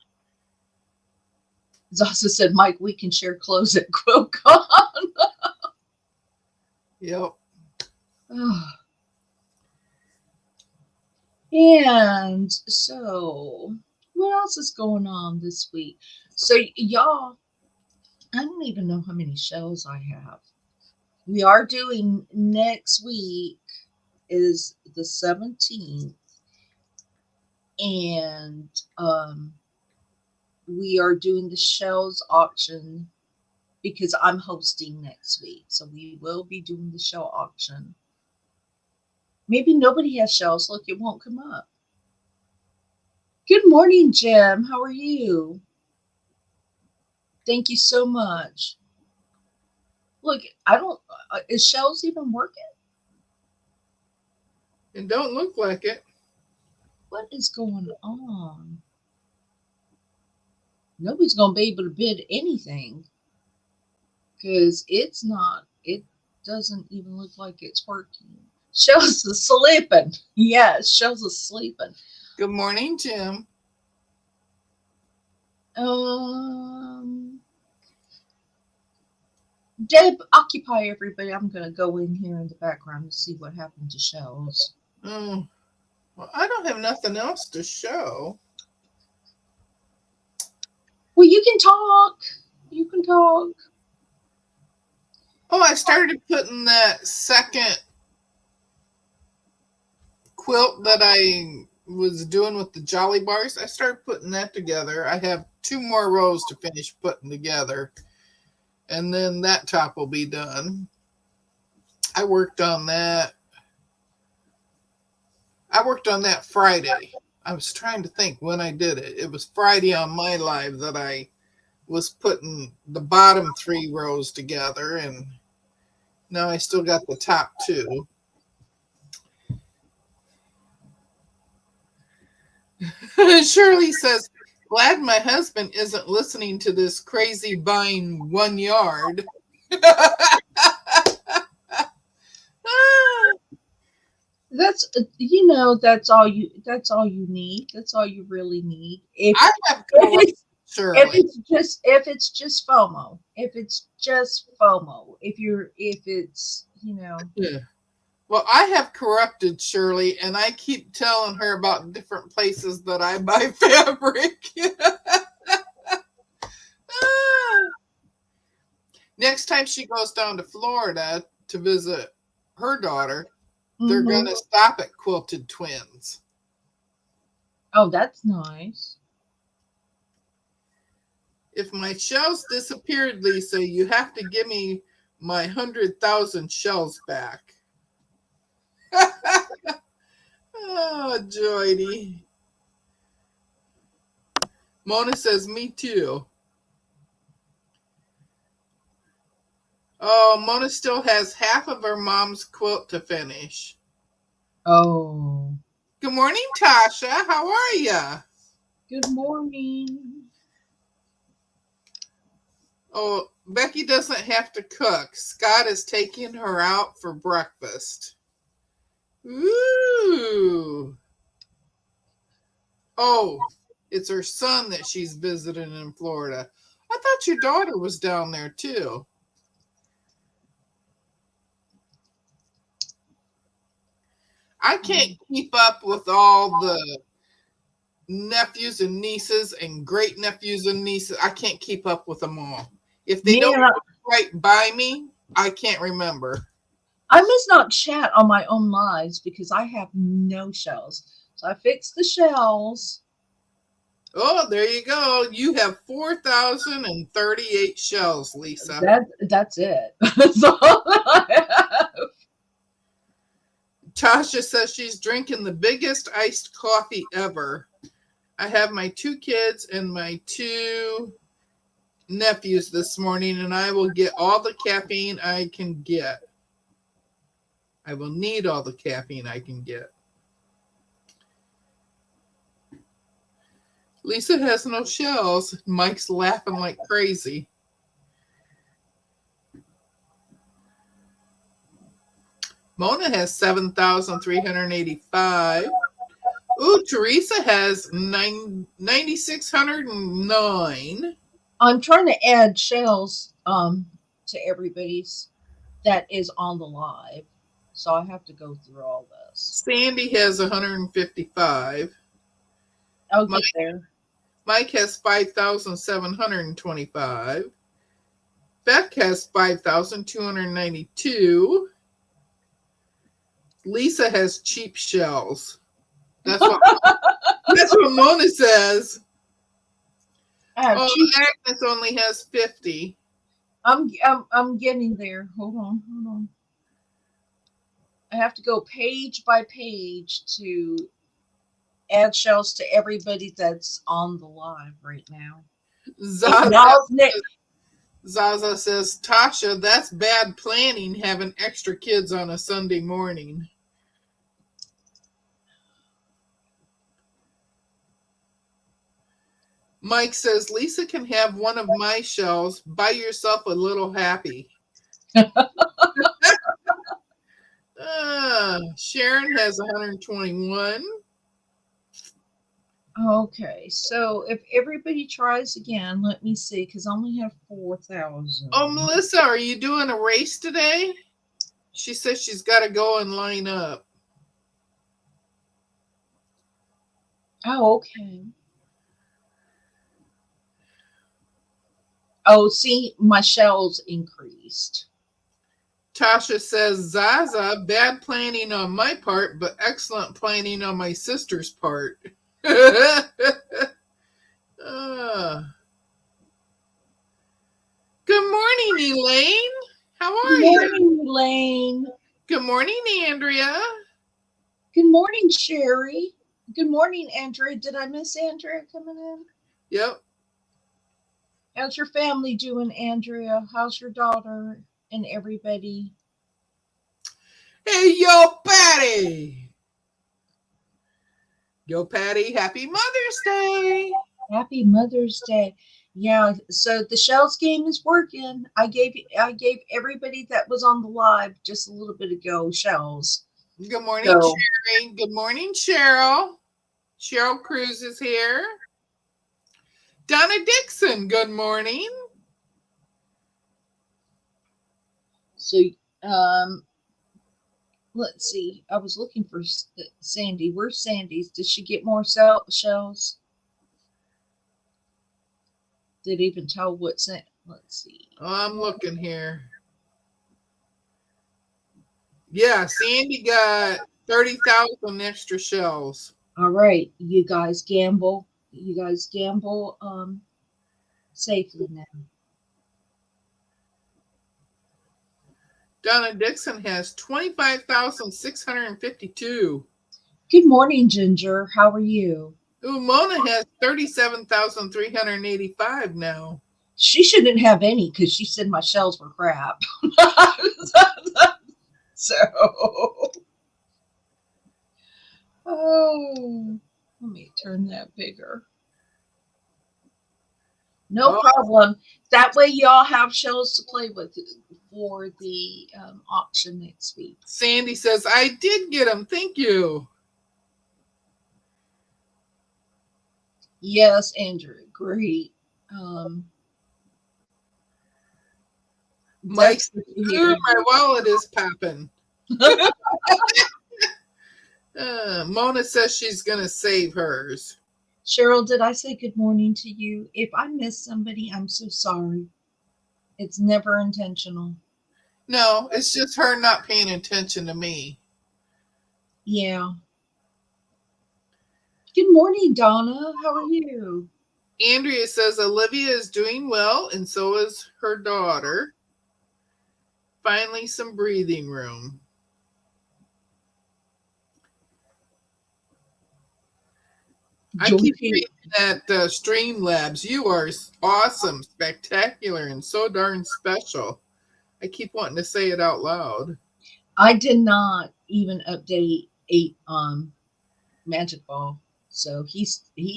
Speaker 1: It's also said, Mike, we can share clothes at QuiltCon.
Speaker 2: Yep.
Speaker 1: And so, what else is going on this week? So, y'all, I don't even know how many shows I have. We are doing next week is the 17th, and we are doing the shells auction because I'm hosting next week. So, we will be doing the show auction. Maybe nobody has shells. Look, it won't come up. Good morning, Jim. How are you? Thank you so much. Look, I don't. Is shells even working?
Speaker 2: It don't look like it.
Speaker 1: What is going on? Nobody's gonna be able to bid anything because it's not. It doesn't even look like it's working. Shells is sleeping. Yes, Shells is sleeping.
Speaker 2: Good morning, Jim.
Speaker 1: Um, Deb, occupy everybody. I'm gonna go in here in the background to see what happened to Shells.
Speaker 2: Oh, well, I don't have nothing else to show.
Speaker 1: Well, you can talk. You can talk.
Speaker 2: Oh, I started putting that second quilt that I was doing with the Jolly Bars. I started putting that together. I have 2 more rows to finish putting together, and then that top will be done. I worked on that. I worked on that Friday. I was trying to think when I did it. It was Friday on my live that I was putting the bottom 3 rows together, and now I still got the top 2. Shirley says, glad my husband isn't listening to this crazy buying 1 yard.
Speaker 1: That's all you need. That's all you really need. If
Speaker 2: I have
Speaker 1: if
Speaker 2: correct,
Speaker 1: it's if
Speaker 2: Shirley.
Speaker 1: it's just if it's just FOMO. If it's just FOMO. If it's
Speaker 2: Yeah. Well, I have corrupted Shirley, and I keep telling her about different places that I buy fabric. Next time she goes down to Florida to visit her daughter, they're going
Speaker 1: Mhm.
Speaker 2: to stop at Quilted Twins.
Speaker 1: Oh, that's nice.
Speaker 2: If my shells disappeared, Lisa, you have to give me my 100,000 shells back. Oh, Joydy. Mona says, me too. Oh, Mona still has half of her mom's quilt to finish.
Speaker 1: Oh,
Speaker 2: Good morning, Tasha. How are ya?
Speaker 1: good morning.
Speaker 2: Oh, Becky doesn't have to cook. Scott is taking her out for breakfast. Ooh. Oh, it's her son that she's visiting in Florida. I thought your daughter was down there too. I can't keep up with all the nephews and nieces and great nephews and nieces. I can't keep up with them all. If they don't
Speaker 1: Man,
Speaker 2: live right by me, I can't remember.
Speaker 1: I must not chat on my own lives because I have no shells. So I fixed the shells.
Speaker 2: Oh, there you go. You have 4,038 shells, Lisa.
Speaker 1: That's it. That's all I have.
Speaker 2: Tasha says she's drinking the biggest iced coffee ever. I have my 2 kids and my 2 nephews this morning, and I will get all the caffeine I can get. I will need all the caffeine I can get. Lisa has no shells. Mike's laughing like crazy. Mona has 7,385. Ooh, Teresa has 9,609.
Speaker 1: I'm trying to add shells to everybody's that is on the live. So I have to go through all this.
Speaker 2: Sandy has 155.
Speaker 1: I'll get there.
Speaker 2: Mike has 5,725. Beck has 5,292. Lisa has cheap shells. That's what Mona says. Agnes only has 50.
Speaker 1: I'm getting there. Hold on. I have to go page by page to add shells to everybody that's on the live right now.
Speaker 2: Zaza says, Tasha, that's bad planning having extra kids on a Sunday morning. Mike says, Lisa can have one of my shells. Buy yourself a little happy. Sharon has 121.
Speaker 1: Okay, so if everybody tries again, let me see, because I only have 4,000.
Speaker 2: Oh, Melissa, are you doing a race today? She says she's got to go and line up.
Speaker 1: Oh, okay. Oh, see, my shells increased.
Speaker 2: Tasha says, Zaza, bad planning on my part, but excellent planning on my sister's part. Good morning, Elaine. How are you?
Speaker 1: Good morning, Elaine.
Speaker 2: Good morning, Andrea.
Speaker 1: Good morning, Sherry. Good morning, Andrea. Did I miss Andrea coming in?
Speaker 2: Yep.
Speaker 1: How's your family doing, Andrea? How's your daughter and everybody?
Speaker 2: Hey, yo, Patty. Yo, Patty, happy Mother's Day.
Speaker 1: Happy Mother's Day. Yeah, so the shells game is working. I gave everybody that was on the live just a little bit ago shells.
Speaker 2: Good morning, Sherry. Good morning, Cheryl. Cheryl Cruz is here. Donna Dixon, good morning.
Speaker 1: So, let's see. I was looking for Sandy. Where's Sandy's? Did she get more shells? Did it even tell what's in? Let's see.
Speaker 2: Oh, I'm looking here. Yeah, Sandy got 30,000 extra shells.
Speaker 1: All right, you guys gamble. Safely now.
Speaker 2: Donna Dixon has 25,652.
Speaker 1: Good morning, Ginger. How are you?
Speaker 2: Ooh, Mona has 37,385 now.
Speaker 1: She shouldn't have any because she said my shells were crap. So, oh, let me turn that bigger. No problem. That way y'all have shells to play with for the auction next week.
Speaker 2: Sandy says, I did get them. Thank you.
Speaker 1: Yes, Andrew. Great.
Speaker 2: Mike's my wallet is popping. Mona says she's going to save hers.
Speaker 1: Cheryl, did I say good morning to you? If I missed somebody, I'm so sorry. It's never intentional.
Speaker 2: No, it's just her not paying attention to me.
Speaker 1: Yeah. Good morning, Donna. How are you?
Speaker 2: Andrea says Olivia is doing well, and so is her daughter. Finally, some breathing room. I
Speaker 1: Join
Speaker 2: keep
Speaker 1: too.
Speaker 2: reading that Streamlabs. You are awesome, spectacular, and so darn special. I keep wanting to say it out loud.
Speaker 1: I did not even update eight Magic Ball, so he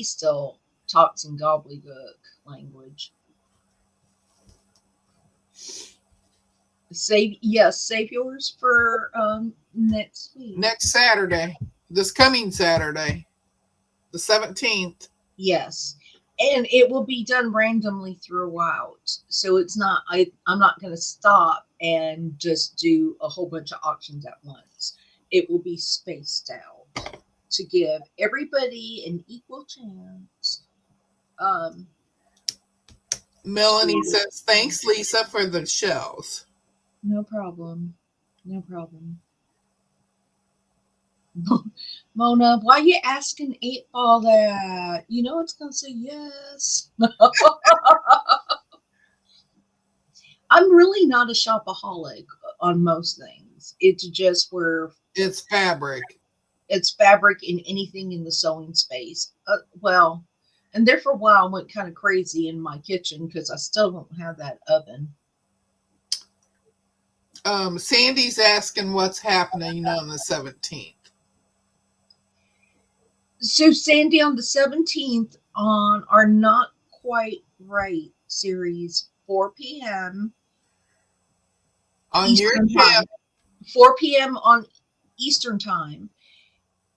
Speaker 1: still talks in gobbledygook language. Save yours for next week.
Speaker 2: Next Saturday, this coming Saturday, the 17th.
Speaker 1: Yes. And it will be done randomly throughout. So it's not I'm not going to stop and just do a whole bunch of auctions at once. It will be spaced out to give everybody an equal chance. Um
Speaker 2: Melanie
Speaker 1: to
Speaker 2: says, thanks, Lisa, for the shells.
Speaker 1: no problem. No problem. Mona, why you asking 8 Ball that? You know it's gonna say yes. I'm really not a shopaholic on most things. It's just where
Speaker 2: It's fabric.
Speaker 1: it's fabric in anything in the sewing space. Well, and there for a while I went kind of crazy in my kitchen because I still don't have that oven.
Speaker 2: Sandy's asking what's happening on the 17th.
Speaker 1: So Sandy, on the 17th on our Not Quite Right series, 4 p.m.
Speaker 2: On your
Speaker 1: Eastern
Speaker 2: channel,
Speaker 1: time. 4 p.m. on Eastern time.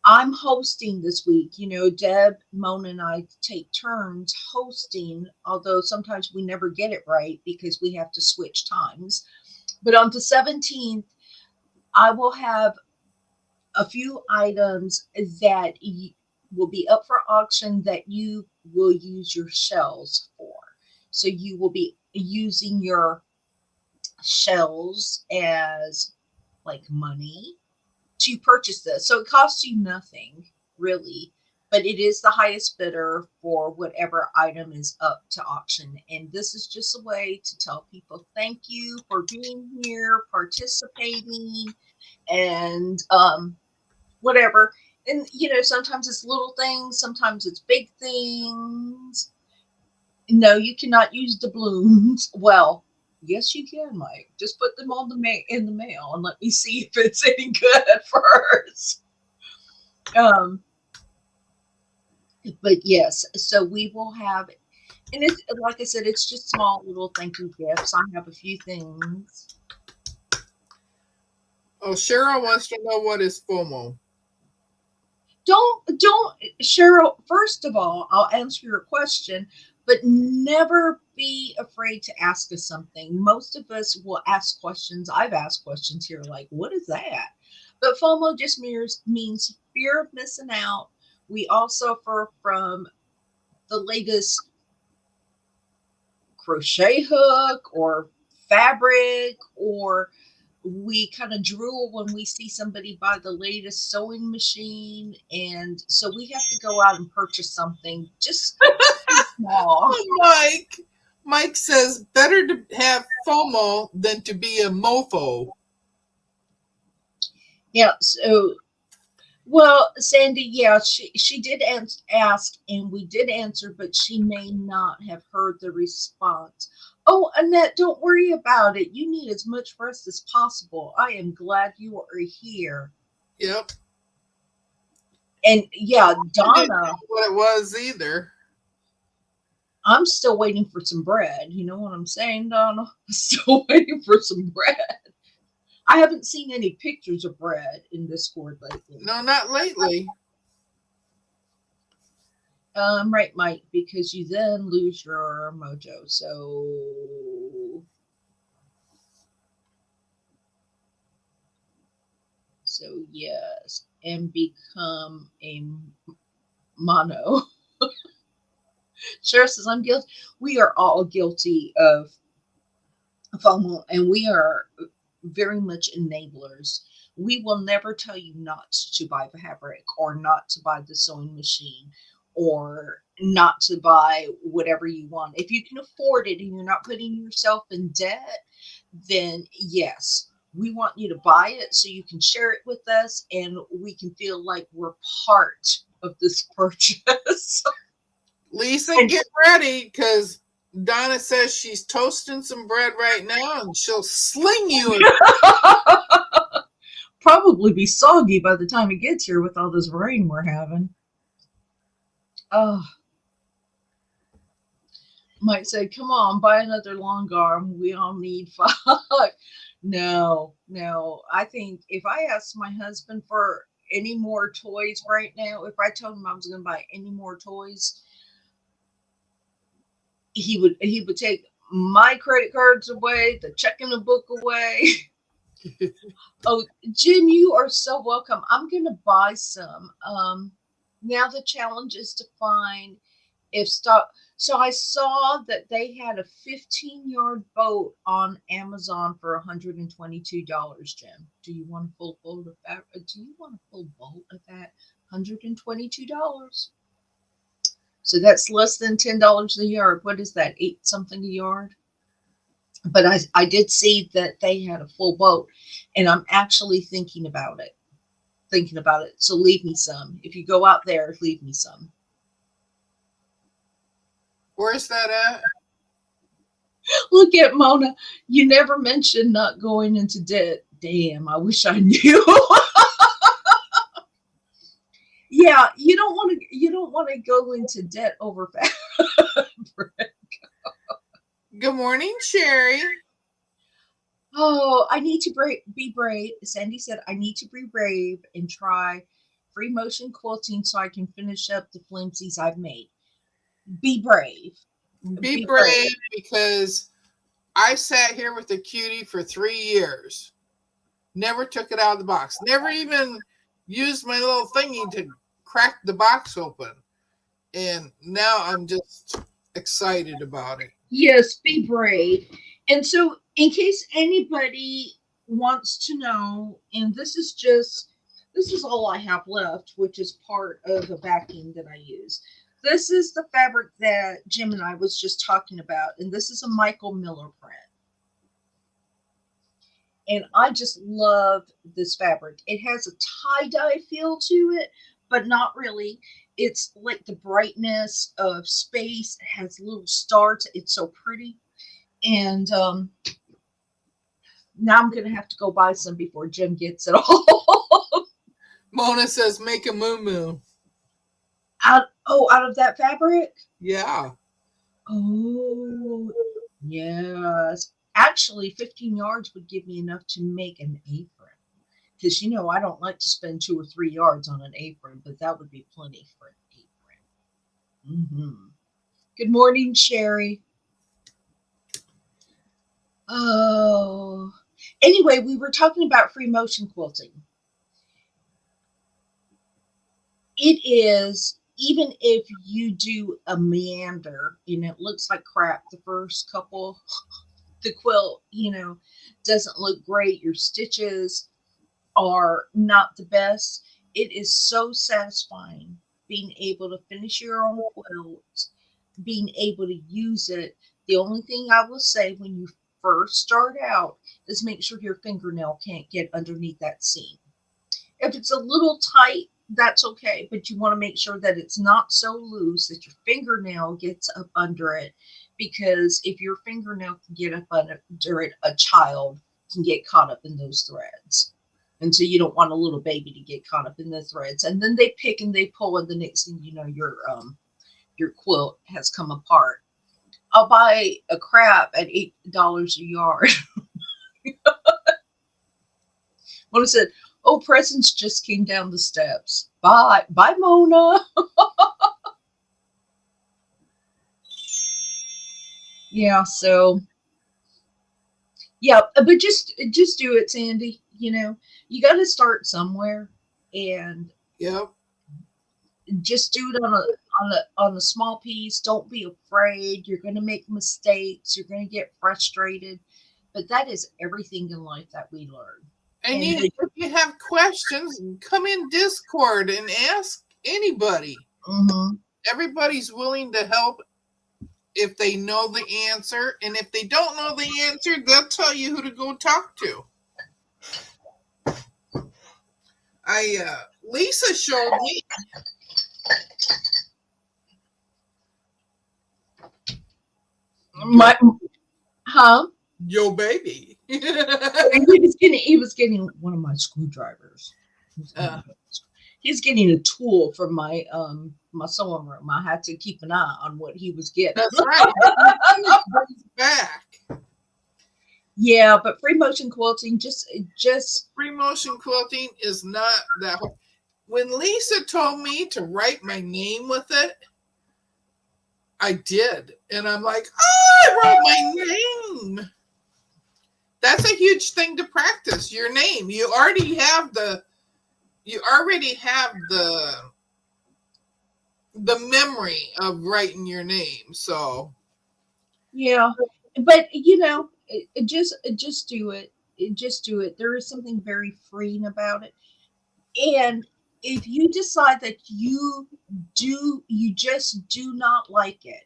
Speaker 1: I'm hosting this week. You know, Deb, Mona, and I take turns hosting, although sometimes we never get it right because we have to switch times. But on the 17th, I will have a few items that will be up for auction that you will use your shells for. So you will be using your shells as like money to purchase this. So it costs you nothing really, but it is the highest bidder for whatever item is up to auction. And this is just a way to tell people thank you for being here, participating, and whatever. And you know, sometimes it's little things, sometimes it's big things. No, you cannot use doubloons. Well, yes, you can, Mike. Just put them on in the mail and let me see if it's any good first. Um, but yes, so we will have, and it's like I said, it's just small little thank you gifts. I have a few things.
Speaker 2: oh, Cheryl wants to know what is FOMO.
Speaker 1: Don't, Cheryl. First of all, I'll answer your question, but never be afraid to ask us something. Most of us will ask questions. I've asked questions here like, "What is that?" But FOMO just means fear of missing out. We all suffer from the latest crochet hook or fabric, or we kind of drool when we see somebody buy the latest sewing machine, and so we have to go out and purchase something just small.
Speaker 2: Oh, Mike says, better to have FOMO than to be a mofo.
Speaker 1: Yeah, so well, Sandy, yeah, she did ask, and we did answer, but she may not have heard the response. Oh, Annette, don't worry about it. You need as much rest as possible. I am glad you are here.
Speaker 2: Yep.
Speaker 1: And yeah,
Speaker 2: I didn't
Speaker 1: Donna,
Speaker 2: know what it was either.
Speaker 1: I'm still waiting for some bread. You know what I'm saying, Donna? I'm still waiting for some bread. I haven't seen any pictures of bread in Discord lately.
Speaker 2: No, not lately.
Speaker 1: Right, Mike, because you then lose your mojo. So yes, and become a mono. Sheriff says I'm guilty. We are all guilty of FOMO, and we are very much enablers. We will never tell you not to buy fabric or not to buy the sewing machine or not to buy whatever you want. If you can afford it and you're not putting yourself in debt, then yes, we want you to buy it so you can share it with us and we can feel like we're part. of this purchase.
Speaker 2: Lisa,
Speaker 1: And
Speaker 2: get ready because Donna says she's toasting some bread right now and she'll sling you.
Speaker 1: probably be soggy by the time it gets here with all this rain we're having. Oh, might say, come on, buy another long arm. We all need five. No, no. I think if I asked my husband for any more toys right now, if I told him I was going to buy any more toys, he would take my credit cards away, the check in the book away. Oh, Jim, you are so welcome. I'm going to buy some. Now the challenge is to find if stock. So I saw that they had a 15-yard boat on Amazon for $122. Jim, do you want a full boat of that? Do you want a full boat of that? $122. So that's less than $10 a yard. What is that? Eight something a yard. But I did see that they had a full boat, and I'm actually thinking about it. Thinking about it. So leave me some. If you go out there, leave me some.
Speaker 2: Where's that at?
Speaker 1: Look at Mona. You never mentioned not going into debt. Damn, I wish I knew. Yeah, you don't want to go into debt over fabric.
Speaker 2: Good morning, Sherry.
Speaker 1: Oh, I need to be brave. Sandy said I need to be brave and try free motion quilting so I can finish up the flimsies I've made. Be brave.
Speaker 2: Be
Speaker 1: Be brave.
Speaker 2: brave because I sat here with a cutie for 3 years. Never took it out of the box. Never even used my little thingy to crack the box open. And now I'm just excited about it.
Speaker 1: Yes, be brave. And so, in case anybody wants to know, and this is all I have left, which is part of the backing that I use. This is the fabric that Jim and I was just talking about, and this is a Michael Miller print. And I just love this fabric. It has a tie-dye feel to it, but not really. It's like the brightness of space. It has little stars. It's so pretty. And now I'm going to have to go buy some before Jim gets it all.
Speaker 2: Mona says, make a moo.
Speaker 1: Out of that fabric?
Speaker 2: Yeah.
Speaker 1: Oh, yes. Actually, 15 yards would give me enough to make an apron. Because, I don't like to spend 2 or 3 yards on an apron, but that would be plenty for an apron. Good morning, Sherry. Oh, anyway, we were talking about free motion quilting. It is, even if you do a meander and it looks like crap the first couple, the quilt, doesn't look great, your stitches are not the best. It is so satisfying being able to finish your own quilt, being able to use it. The only thing I will say when you first start out is make sure your fingernail can't get underneath that seam. If it's a little tight, that's okay, but you want to make sure that it's not so loose that your fingernail gets up under it, because if your fingernail can get up under it, a child can get caught up in those threads. And so you don't want a little baby to get caught up in the threads. And then they pick and they pull, and the next thing you know, your quilt has come apart. I'll buy a crap at $8 a yard. Mona said, "Oh, presents just came down the steps. Bye, bye, Mona." Yeah. So yeah, but just do it, Sandy. You got to start somewhere, and
Speaker 2: Yep.
Speaker 1: just do it on a small piece. Don't be afraid. You're going to make mistakes. You're going to get frustrated, but that is everything in life that we learn.
Speaker 2: And
Speaker 1: And
Speaker 2: if you have questions, come in Discord and ask anybody.
Speaker 1: mhm.
Speaker 2: Everybody's willing to help if they know the answer. And if they don't know the answer, they'll tell you who to go talk to. Lisa showed me Yo,
Speaker 1: My huh?
Speaker 2: yo, baby.
Speaker 1: He was getting one of my screwdrivers. He was
Speaker 2: uh,
Speaker 1: getting, he's getting a tool from my sewing room. I had to keep an eye on what he was getting.
Speaker 2: that's right. It brings back.
Speaker 1: Yeah, but free motion quilting just
Speaker 2: Free motion quilting is not that hard. When Lisa told me to write my name with it, I did. And I'm like, oh, I wrote my name. That's a huge thing to practice your name. You already have the memory of writing your name. So
Speaker 1: yeah. But just do it. Just do it. There is something very freeing about it. And if you decide that you just do not like it,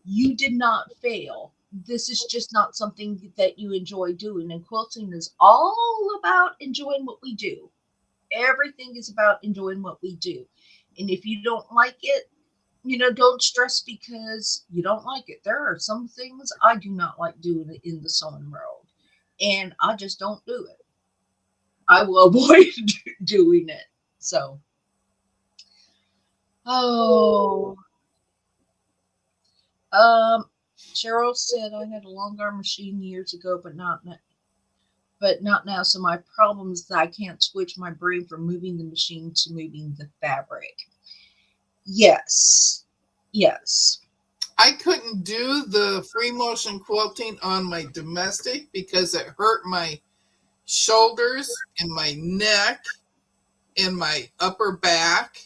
Speaker 1: you did not fail. This is just not something that you enjoy doing. And quilting is all about enjoying what we do. Everything is about enjoying what we do. And if you don't like it, don't stress because you don't like it. There are some things I do not like doing in the sewing world, and I just don't do it. I will avoid doing it. So, oh, um, Cheryl said I had a long arm machine years ago, but not now. So my problem is that I can't switch my brain from moving the machine to moving the fabric. Yes, yes.
Speaker 2: I couldn't do the free motion quilting on my domestic because it hurt my shoulders and my neck and my upper back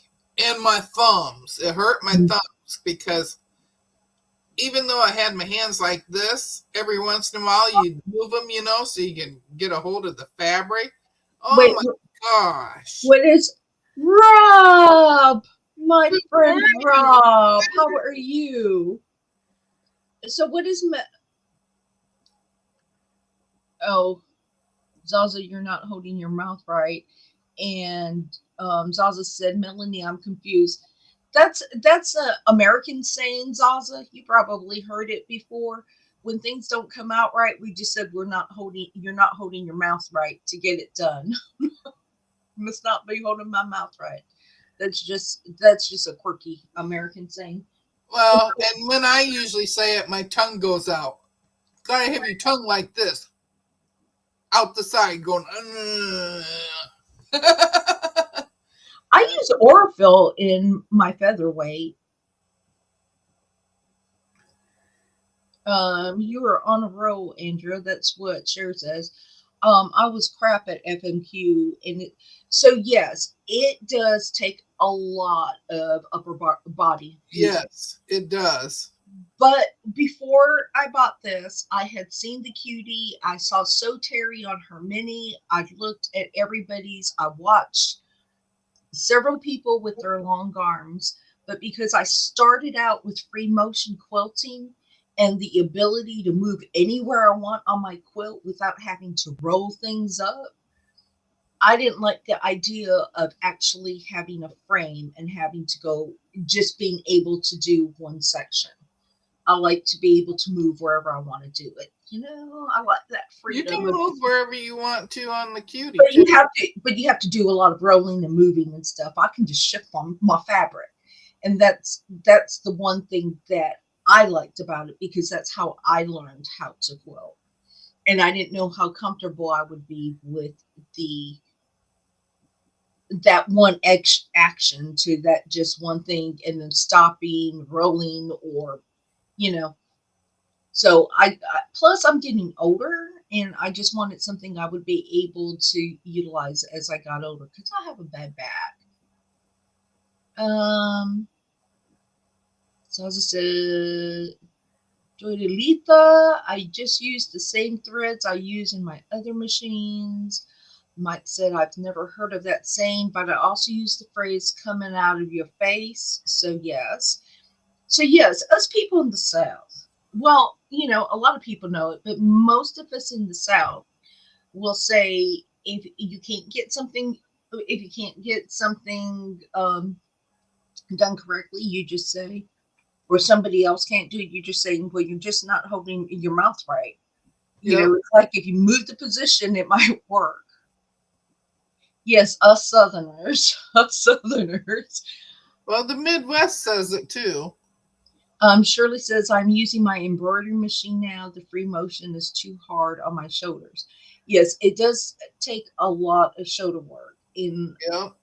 Speaker 2: and my thumbs. It hurt my thumbs because even though I had my hands like this, every once in a while you move them, so you can get a hold of the fabric. Oh
Speaker 1: Wait,
Speaker 2: my gosh.
Speaker 1: what is Rob? My
Speaker 2: Good
Speaker 1: friend
Speaker 2: morning.
Speaker 1: Rob, how are you? So what is oh, Zaza, you're not holding your mouth right. And Zaza said, Melanie, I'm confused. That's a American saying, Zaza. You probably heard it before. When things don't come out right, we just said you're not holding your mouth right to get it done. Must not be holding my mouth right. That's just a quirky American saying.
Speaker 2: Well, and when I usually say it, my tongue goes out. Gotta have your tongue like this, out the side, going.
Speaker 1: I use Orifil in my featherweight. You were on a roll, Andrew. That's what Cher says. I was crap at FMQ, so yes, it does take a lot of body movement.
Speaker 2: Yes, it does.
Speaker 1: But before I bought this, I had seen the cutie. I saw So Terry on her mini. I looked at everybody's. I watched several people with their long arms, but because I started out with free motion quilting and the ability to move anywhere I want on my quilt without having to roll things up, I didn't like the idea of actually having a frame and having to go just being able to do one section. I like to be able to move wherever I want to do it. I like that
Speaker 2: You can
Speaker 1: freedom of,
Speaker 2: move wherever you want to on the cutie
Speaker 1: but
Speaker 2: too.
Speaker 1: you have to do a lot of rolling and moving and stuff. I can just shift on my fabric. And that's the one thing that I liked about it because that's how I learned how to quilt. And I didn't know how comfortable I would be with the that one action to that just one thing and then stopping, rolling, or you know. So plus I'm getting older and I just wanted something I would be able to utilize as I got older because I have a bad back. Um, so as I said, Joylita, I just use the same threads I use in my other machines. Mike said, I've never heard of that saying, but I also use the phrase coming out of your face. So, yes. So, yes, us people in the South, well, a lot of people know it, but most of us in the South will say if you can't get something, done correctly, you just say, or somebody else can't do it, you just say, well, you're just not holding your mouth right.
Speaker 2: Yep.
Speaker 1: It's like if you move the position, it might work. Yes, us Southerners, us Southerners.
Speaker 2: Well, the Midwest says it too.
Speaker 1: Shirley says, I'm using my embroidery machine now. The free motion is too hard on my shoulders. Yes, it does take a lot of shoulder work. In
Speaker 2: Yep.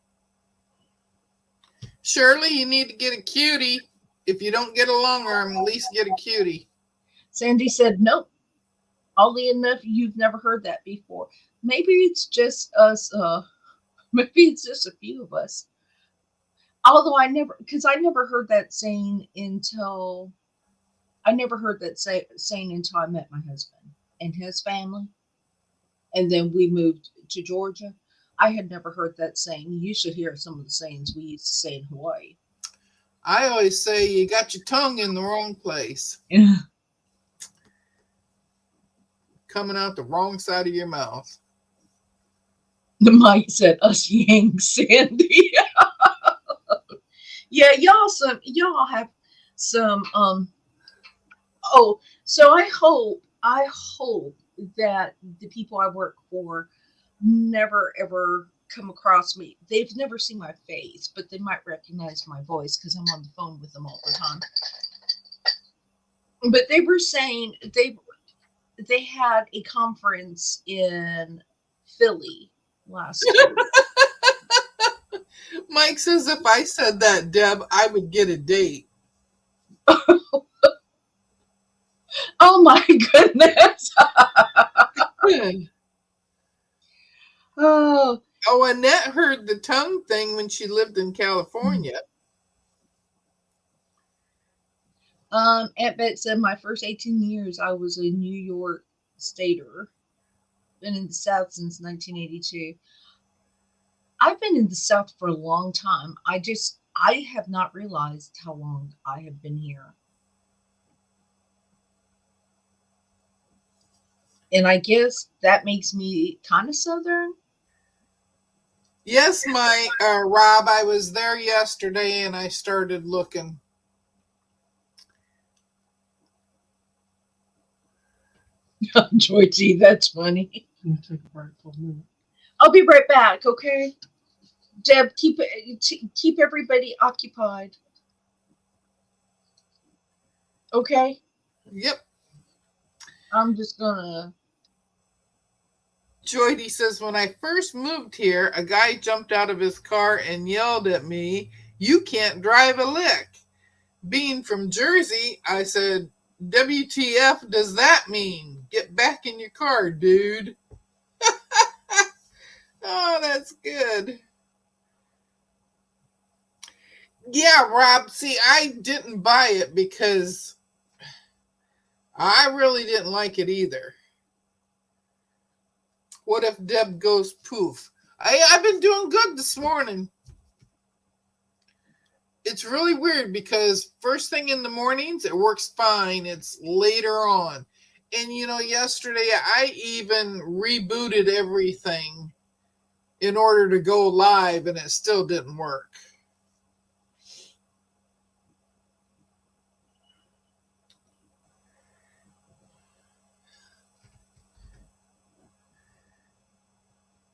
Speaker 2: Shirley, you need to get a cutie. If you don't get a long arm, at least get a cutie.
Speaker 1: Sandy said, nope. Oddly enough, you've never heard that before. Maybe it's just us. Maybe it's just a few of us. Although because I never heard that saying until saying until I met my husband and his family, and then we moved to Georgia. I had never heard that saying. You should hear some of the sayings we used to say in Hawaii.
Speaker 2: I always say you got your tongue in the wrong place,
Speaker 1: Yeah.
Speaker 2: coming out the wrong side of your mouth.
Speaker 1: The Mike said us Yang Sandy. Yeah, y'all have some oh, so I hope that the people I work for never ever come across me. They've never seen my face, but they might recognize my voice because I'm on the phone with them all the time. But they were saying they had a conference in Philly last week.
Speaker 2: Mike says if I said that, Deb, I would get a date.
Speaker 1: Oh my goodness. Oh,
Speaker 2: Oh, Annette heard the tongue thing when she lived in California.
Speaker 1: Aunt Bet said my first 18 years I was a New York stater. Been in the South since 1982. I've been in the South for a long time. I have not realized how long I have been here. And I guess that makes me kind of Southern.
Speaker 2: Yes, my Rob, I was there yesterday and I started looking.
Speaker 1: Georgie, that's funny. I'll be right back, okay? Deb, keep everybody occupied, okay?
Speaker 2: Yep.
Speaker 1: I'm just gonna.
Speaker 2: Joydy says, when I first moved here, a guy jumped out of his car and yelled at me, "You can't drive a lick." Being from Jersey, I said, "WTF does that mean? Get back in your car, dude." Oh, that's good. Yeah, Rob, see, I didn't buy it because I really didn't like it either. What if Deb goes poof? I've been doing good this morning. It's really weird because first thing in the mornings it works fine. It's later on. And yesterday I even rebooted everything in order to go live and it still didn't work.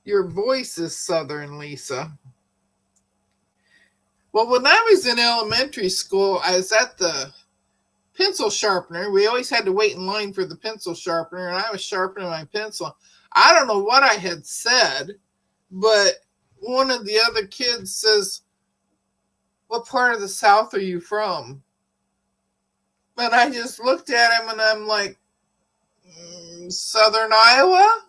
Speaker 2: Your voice is Southern, Lisa. Well, when I was in elementary school, I was at the pencil sharpener. We always had to wait in line for the pencil sharpener, and I was sharpening my pencil. I don't know what I had said, but one of the other kids says, "What part of the South are you from?" And I just looked at him and I'm like, Southern Iowa?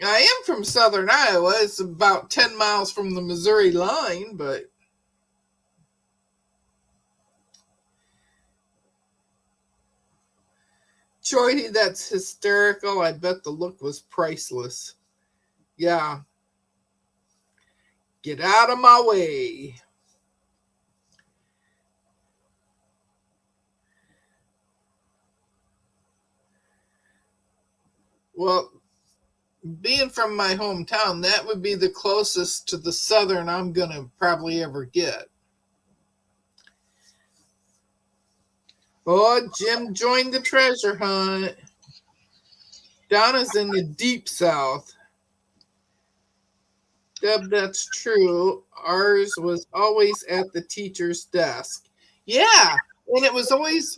Speaker 2: I am from Southern Iowa. It's about 10 miles from the Missouri line, but Joydy, that's hysterical. I bet the look was priceless. Yeah. Get out of my way. Well, being from my hometown, that would be the closest to the southern I'm going to probably ever get. Oh, Jim joined the treasure hunt. Donna's in the deep south. Deb, that's true. Ours was always at the teacher's desk. Yeah, and it was always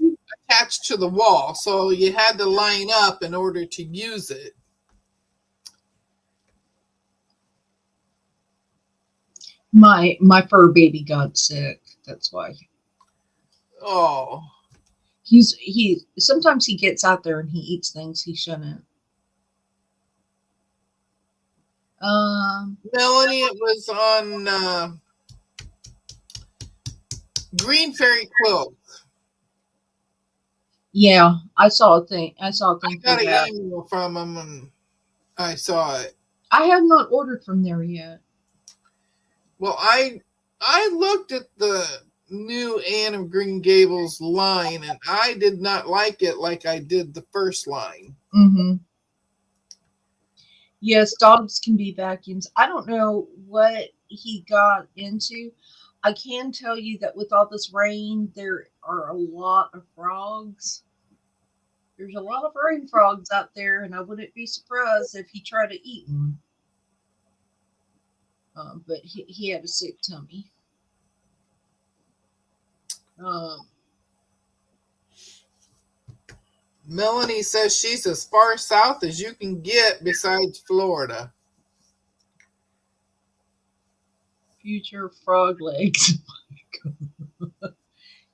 Speaker 2: attached to the wall, so you had to line up in order to use it.
Speaker 1: My fur baby got sick. That's why.
Speaker 2: Oh,
Speaker 1: He sometimes he gets out there and he eats things he shouldn't. Um
Speaker 2: Melanie, it was on Green Fairy Quilt.
Speaker 1: yeah, I saw a thing. I saw a
Speaker 2: I
Speaker 1: thing for
Speaker 2: got an
Speaker 1: that.
Speaker 2: email from him and I saw it.
Speaker 1: I have not ordered from there yet.
Speaker 2: Well, I looked at the new Anne of Green Gables line and I did not like it like I did the first line.
Speaker 1: Mm-hmm. Yes, dogs can be vacuums. I don't know what he got into. I can tell you that with all this rain, there are a lot of frogs. There's a lot of rain frogs out there, and I wouldn't be surprised if he tried to eat one. But he had a sick tummy. Um,
Speaker 2: Melanie says she's as far south as you can get besides Florida.
Speaker 1: future frog legs.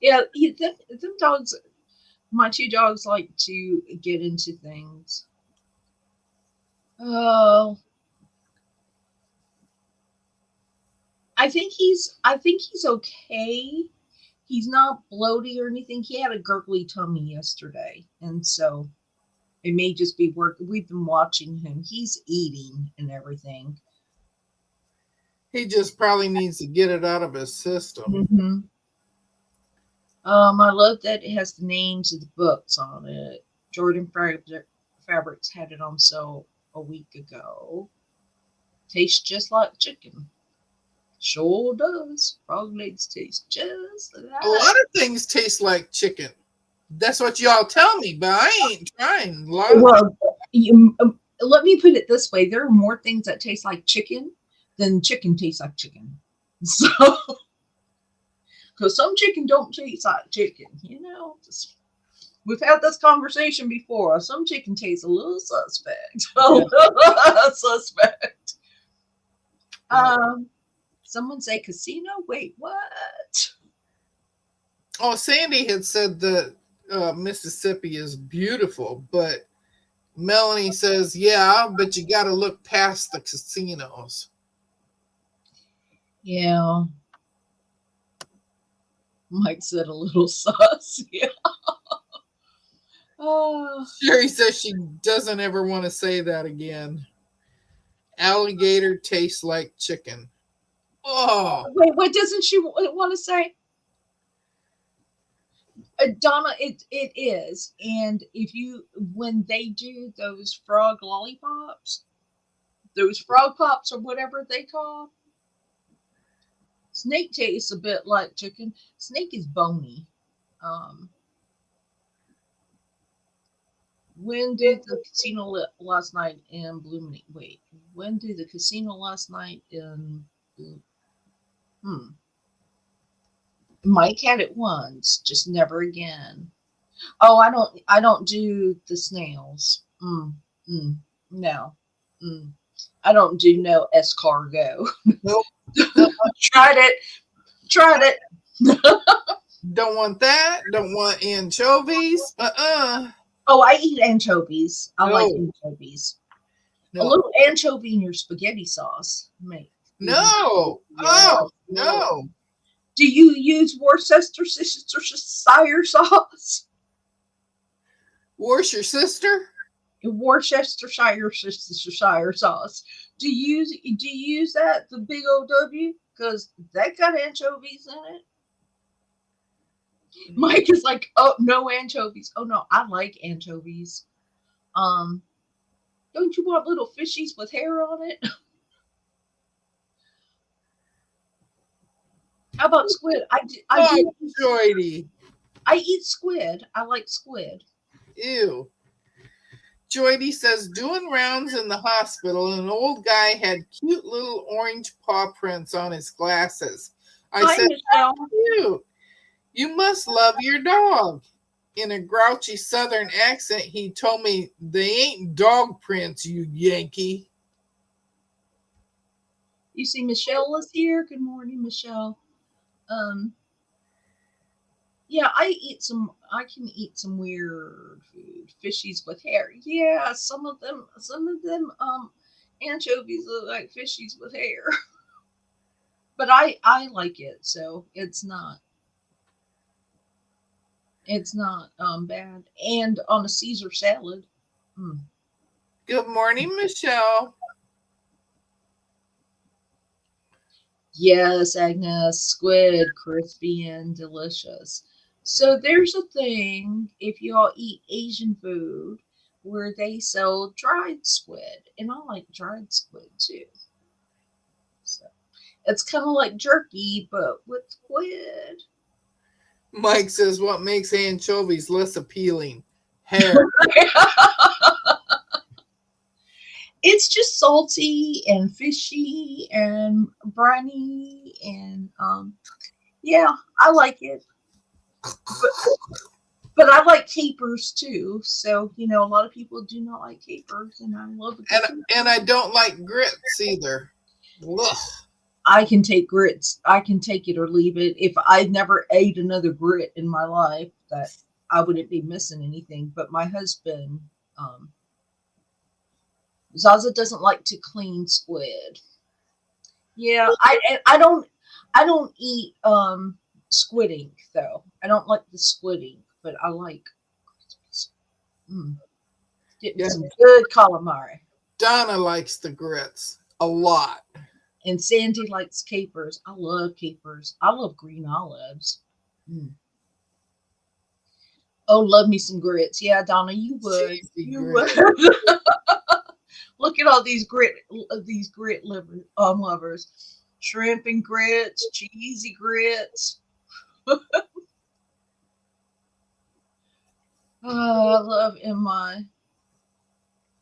Speaker 1: Yeah, them dogs. My two dogs like to get into things. Oh, I think he's okay. He's not bloaty or anything. He had a gurgly tummy yesterday, and so it may just be work. We've been watching him. He's eating and everything.
Speaker 2: He just probably needs to get it out of his system.
Speaker 1: Hmm. I love that it has the names of the books on it. Jordan Fabrics had it on sale a week ago. Tastes just like chicken. Sure does. Frog legs taste just
Speaker 2: A lot
Speaker 1: like.
Speaker 2: of things taste like chicken. That's what y'all tell me, but I ain't trying. A lot of
Speaker 1: Well, let me put it this way: there are more things that taste like chicken than chicken tastes like chicken. So, because some chicken don't taste like chicken, just we've had this conversation before. Some chicken tastes a little suspect. A
Speaker 2: yeah,
Speaker 1: little suspect.
Speaker 2: yeah.
Speaker 1: Someone say casino. Wait, what?
Speaker 2: Oh, Sandy had said that Mississippi is beautiful, but Melanie says, yeah, but you got to look past the casinos.
Speaker 1: Yeah, Mike said a little sus. Yeah. Oh,
Speaker 2: Sherry says she doesn't ever want to say that again. Alligator tastes like chicken. Oh,
Speaker 1: wait, what doesn't she want to say? Donna, it is, and if you when they do those frog lollipops, those frog pops or whatever they call, snake tastes a bit like chicken. Snake is bony. Um, when did the casino last night in Blooming? Wait, when did the casino last night in? Hmm. Mike had it once, just never again. Oh, I don't do the snails. No. Mm. I don't do no escargot.
Speaker 2: nope. No,
Speaker 1: Tried it. Tried it.
Speaker 2: don't want that. Don't want anchovies.
Speaker 1: Oh, I eat anchovies. I like
Speaker 2: No,
Speaker 1: anchovies. A
Speaker 2: no,
Speaker 1: little anchovy in your spaghetti sauce, mate.
Speaker 2: no.
Speaker 1: Yeah.
Speaker 2: Oh, no.
Speaker 1: Do you use Worcestershire sauce?
Speaker 2: Where's your sister?
Speaker 1: Worcestershire sauce. Do you use that the big OW? Because that got anchovies in it. Mike is like, oh no anchovies. Oh no, I like anchovies. Um, Don't you want little fishies with hair on it? How about squid? I
Speaker 2: Oh,
Speaker 1: do.
Speaker 2: Joydy.
Speaker 1: I eat squid. I like squid.
Speaker 2: Ew. Joydy says, doing rounds in the hospital, an old guy had cute little orange paw prints on his glasses. I
Speaker 1: Hi,
Speaker 2: said,
Speaker 1: Michelle.
Speaker 2: cute. You must love your dog. In a grouchy southern accent, he told me, they ain't dog prints, you Yankee.
Speaker 1: You see, Michelle is here. Good morning, Michelle. Um, yeah, I can eat some weird food. Fishies with hair. Yeah, some of them anchovies look like fishies with hair. But I like it, so it's not bad. And on a Caesar salad. Mm.
Speaker 2: Good morning, Michelle.
Speaker 1: Yes, Agnes, squid, crispy and delicious. So there's a thing if y'all eat Asian food where they sell dried squid, and I like dried squid too. So it's kind of like jerky, but with squid.
Speaker 2: Mike says, what makes anchovies less appealing? Hair.
Speaker 1: It's just salty and fishy and briny and yeah, I like it. But I like capers too. So, a lot of people do not like capers, and I love a
Speaker 2: And,
Speaker 1: good caper.
Speaker 2: and I don't like grits either. Ugh.
Speaker 1: I can take grits. I can take it or leave it. If I never ate another grit in my life, that I wouldn't be missing anything. But my husband, um, Zaza doesn't like to clean squid. Yeah, I don't eat squid ink though. I don't like the squid ink, but I like mm, getting
Speaker 2: Yeah,
Speaker 1: some good calamari.
Speaker 2: Donna likes the grits a lot.
Speaker 1: And Sandy likes capers. I love capers. I love green olives. Mm. Oh, love me some grits. Yeah, Donna, you would.
Speaker 2: Cheesy
Speaker 1: You would.
Speaker 2: grits.
Speaker 1: Look at all these grit lovers. Shrimp and grits, cheesy grits. Oh, I love my.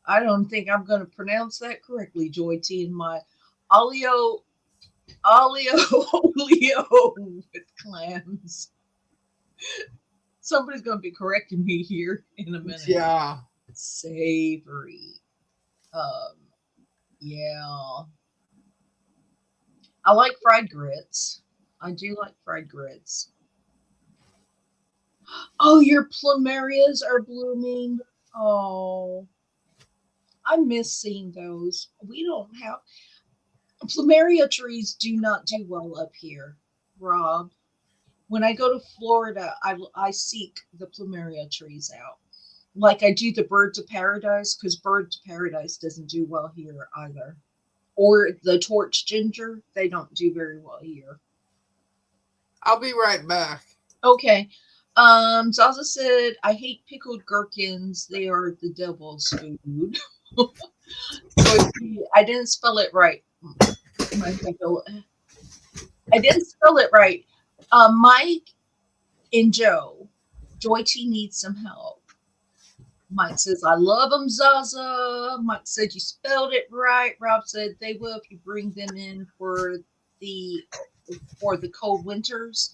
Speaker 1: I don't think I'm going to pronounce that correctly, Joy T. In my olio olio with clams. Somebody's going to be correcting me here in a minute.
Speaker 2: Yeah.
Speaker 1: Savory. Um, yeah. I like fried grits. I do like fried grits. Oh, your plumerias are blooming. Oh, I miss seeing those. We don't have plumeria trees. Do not do well up here, Rob. When I go to Florida, I seek the plumeria trees out. Like I do the birds of paradise, because birds of paradise doesn't do well here either. Or the torch ginger, they don't do very well here.
Speaker 2: I'll be right back.
Speaker 1: Okay. Zaza said, I hate pickled gherkins. They are the devil's food. I didn't spell it right. I didn't spell it right. Mike and Joe, Joy T needs some help. Mike says, I love them, Zaza. Mike said, you spelled it right. Rob said, they will if you bring them in the for the cold winters.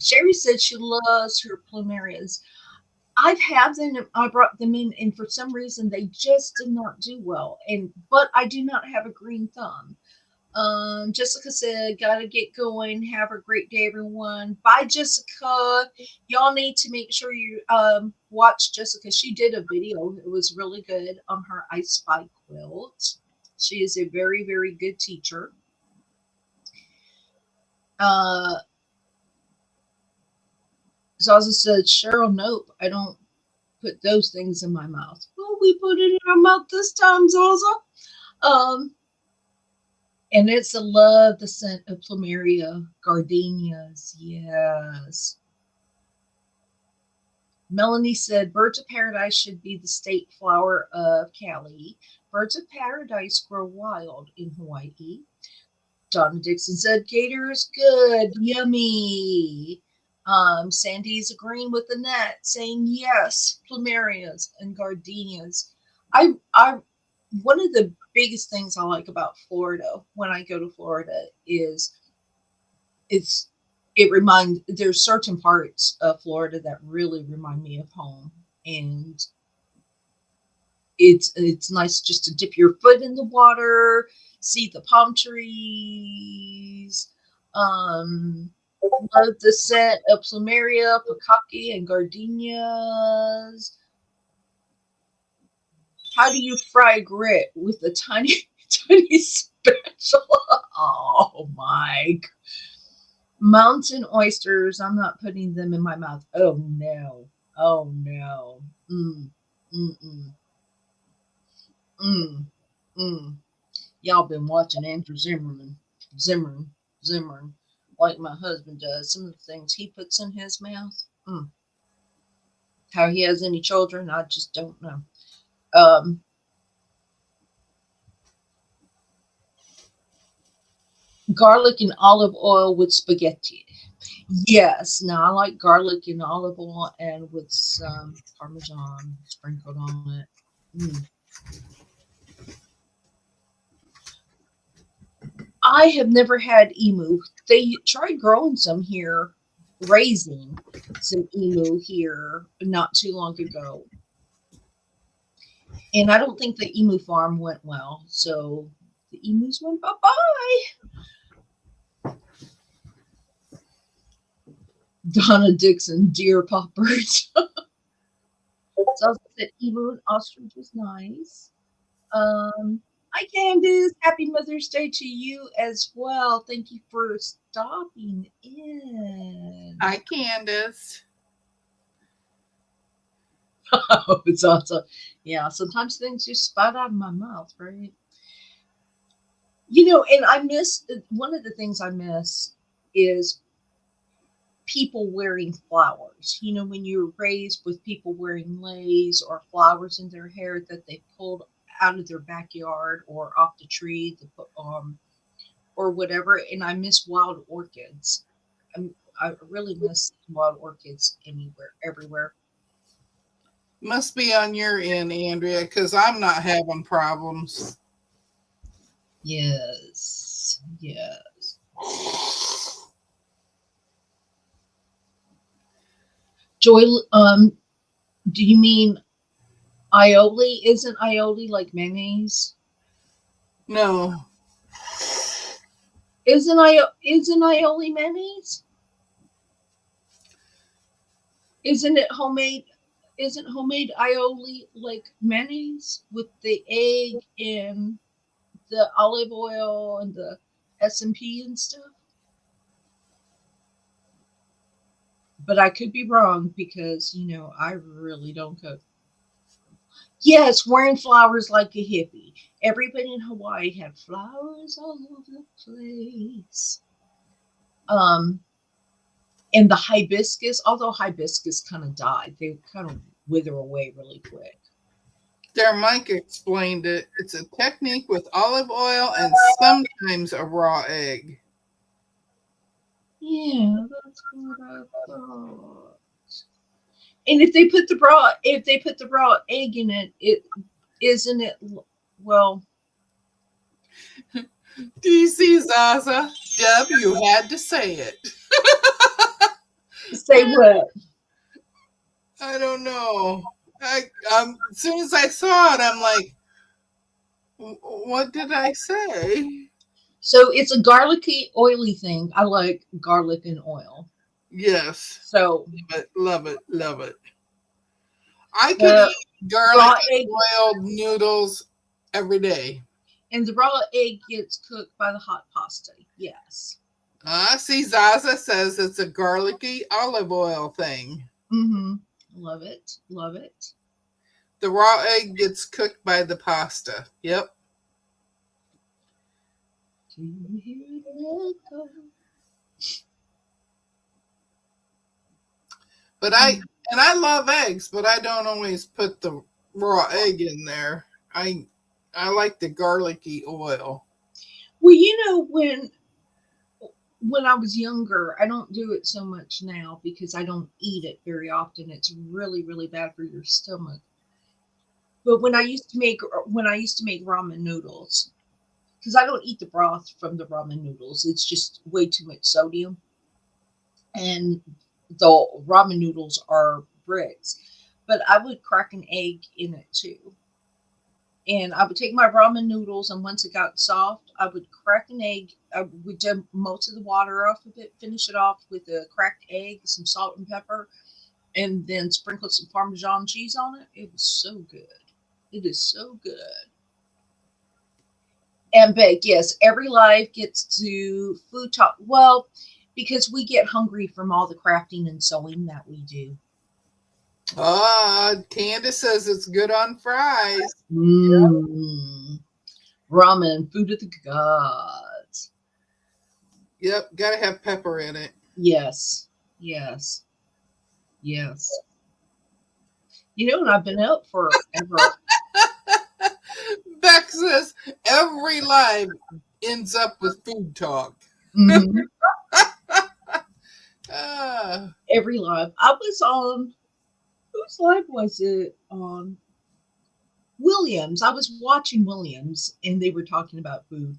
Speaker 1: Sherry said she loves her plumerias. I've had them. I brought them in, and for some reason they just did not do well. But I do not have a green thumb. Jessica said, "Gotta get going. Have a great day, everyone." Bye, Jessica. Y'all need to make sure you watch Jessica. She did a video. It was really good on her I Spy quilt. She is a very, very good teacher. Uh, Zaza said, "Cheryl, nope. I don't put those things in my mouth." Well, we put it in our mouth this time, Zaza. Um, and it's a love the scent of plumeria gardenias. Yes. Melanie said birds of paradise should be the state flower of Cali. Birds of paradise grow wild in Hawaii. Donna Dixon said gator is good, yummy. Sandy's agreeing with Annette, saying yes, plumerias and gardenias. I one of the biggest things I like about Florida when I go to Florida is it's it reminds there's certain parts of Florida that really remind me of home, and it's nice just to dip your foot in the water, see the palm trees. Um, love the scent of plumeria, pakaki, and gardenias. How do you fry grit with a tiny tiny spatula? Oh my mountain oysters, I'm not putting them in my mouth. Oh no. Oh no. Mm, mm, mm, mm, mm. Y'all been watching Andrew Zimmerman, Zimmerman, like my husband does. Some of the things he puts in his mouth. How he has any children, I just don't know. Um, Garlic and olive oil with spaghetti. Yes, now I like garlic and olive oil and with some Parmesan sprinkled on it. Mm. I have never had emu. They tried growing some here, raising some emu here not too long ago. And I don't think the emu farm went well. So the emus went bye bye. Donna Dixon, deer poppers. So I said emu and ostrich was nice. Hi Candace, happy Mother's Day to you as well. Thank you for stopping in.
Speaker 2: Hi, Candace.
Speaker 1: Oh, it's awesome. Yeah, sometimes things just spout out of my mouth, right? And I miss one of the things I miss is people wearing flowers. When you're raised with people wearing leis or flowers in their hair that they pulled out of their backyard or off the tree, or whatever. And I miss wild orchids. I really miss wild orchids anywhere, everywhere.
Speaker 2: Must be on your end, Andrea, because I'm not having problems.
Speaker 1: Yes, yes. Joy, do you mean aioli? Isn't aioli like mayonnaise?
Speaker 2: No,
Speaker 1: Isn't aioli mayonnaise? Isn't it homemade? Isn't homemade aioli like mayonnaise with the egg and the olive oil and the S&P and stuff? But I could be wrong because I really don't cook. Yes, wearing flowers like a hippie. Everybody in Hawaii had flowers all over the place. Um, and the hibiscus, although hibiscus kind of died, they kind of wither away really quick.
Speaker 2: their Mike explained it. It's a technique with olive oil and sometimes a raw egg.
Speaker 1: Yeah, that's what I thought. And if they put the raw egg in it, isn't it well,
Speaker 2: DC Zaza, Deb, you had to say it.
Speaker 1: say what?
Speaker 2: I don't know. As soon as I saw it, I'm like, what did I say?
Speaker 1: So it's a garlicky, oily thing. I like garlic and oil.
Speaker 2: Yes,
Speaker 1: So
Speaker 2: love it, love it, love it. I could
Speaker 1: the
Speaker 2: eat garlic
Speaker 1: raw egg
Speaker 2: and oiled noodles every day.
Speaker 1: and the raw egg gets cooked by the hot pasta. Yes.
Speaker 2: See, Zaza says it's a garlicky olive oil thing.
Speaker 1: Mm-hmm. Love it. Love it.
Speaker 2: The raw egg gets cooked by the pasta. Yep.
Speaker 1: Do you hear the echo?
Speaker 2: But I And I love eggs, but I don't always put the raw egg in there. I like the garlicky oil.
Speaker 1: Well, when I was younger, I don't do it so much now because I don't eat it very often. It's really, really bad for your stomach. But when I used to make ramen noodles, because I don't eat the broth from the ramen noodles, it's just way too much sodium, and the ramen noodles are bricks. But I would crack an egg in it too, and I would take my ramen noodles, and once it got soft, I would crack an egg. I would dump most of the water off of it, finish it off with a cracked egg, some salt and pepper, and then sprinkle some Parmesan cheese on it. It was so good. It is so good. And bake, yes, every life gets to food talk. Well, because we get hungry from all the crafting and sewing that we do.
Speaker 2: Ah, Candace says it's good on fries.
Speaker 1: Mmm. Ramen, food of the gods.
Speaker 2: Yep, gotta have pepper in it.
Speaker 1: Yes, yes, yes. And I've been out forever.
Speaker 2: Beck says every live ends up with food talk.
Speaker 1: Hmm.
Speaker 2: Ah,
Speaker 1: Every live. I was on, whose live was it on? Williams. I was watching Williams and they were talking about food.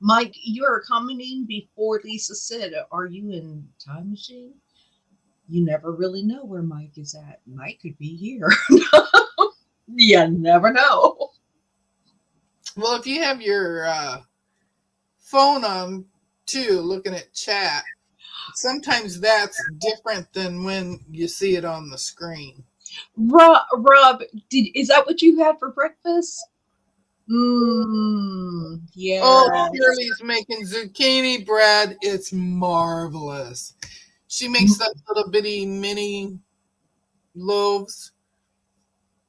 Speaker 1: Mike, you're commenting before Lisa said, "Are you in time machine?" You never really know where Mike is at. Mike could be here. You never know.
Speaker 2: well, if you have your phone on too, looking at chat, sometimes that's different than when you see it on the screen.
Speaker 1: Rob, is that what you had for breakfast? Mmm,
Speaker 2: Oh,
Speaker 1: yes.
Speaker 2: Shirley's making zucchini bread. It's marvelous. She makes those little bitty mini loaves.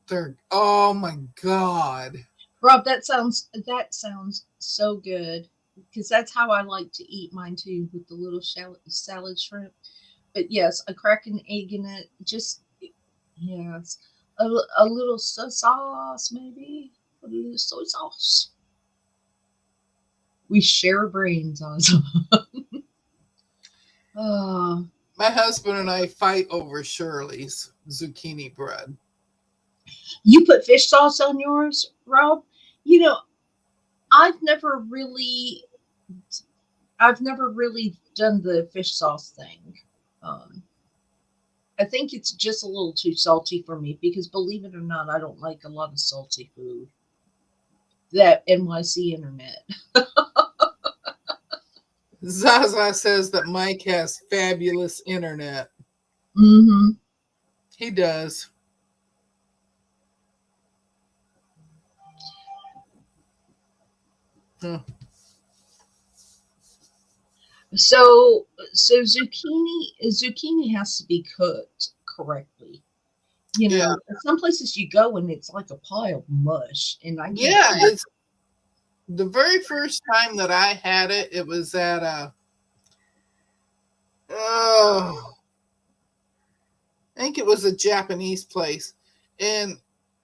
Speaker 2: They're oh my god.
Speaker 1: Rob, that sounds so good because that's how I like to eat mine too, with the little salad shrimp. But yes, a crack an egg in it, just yes, a little soy sauce maybe, a little soy sauce. We share brains on. Oh,
Speaker 2: My husband and I fight over Shirley's zucchini bread.
Speaker 1: you put fish sauce on yours, Rob? You know, I've never really, I've never really done the fish sauce thing. Um, I think it's just a little too salty for me because, believe it or not, I don't like a lot of salty food. That NYC internet.
Speaker 2: Zaza says that Mike has fabulous internet.
Speaker 1: Hmm.
Speaker 2: He does. Huh.
Speaker 1: So zucchini has to be cooked correctly.
Speaker 2: Yeah.
Speaker 1: Some places you go and it's like a pile of mush, and I can't
Speaker 2: Yeah,
Speaker 1: eat.
Speaker 2: it's the very first time that I had it, it was at a oh, I think it was a Japanese place, and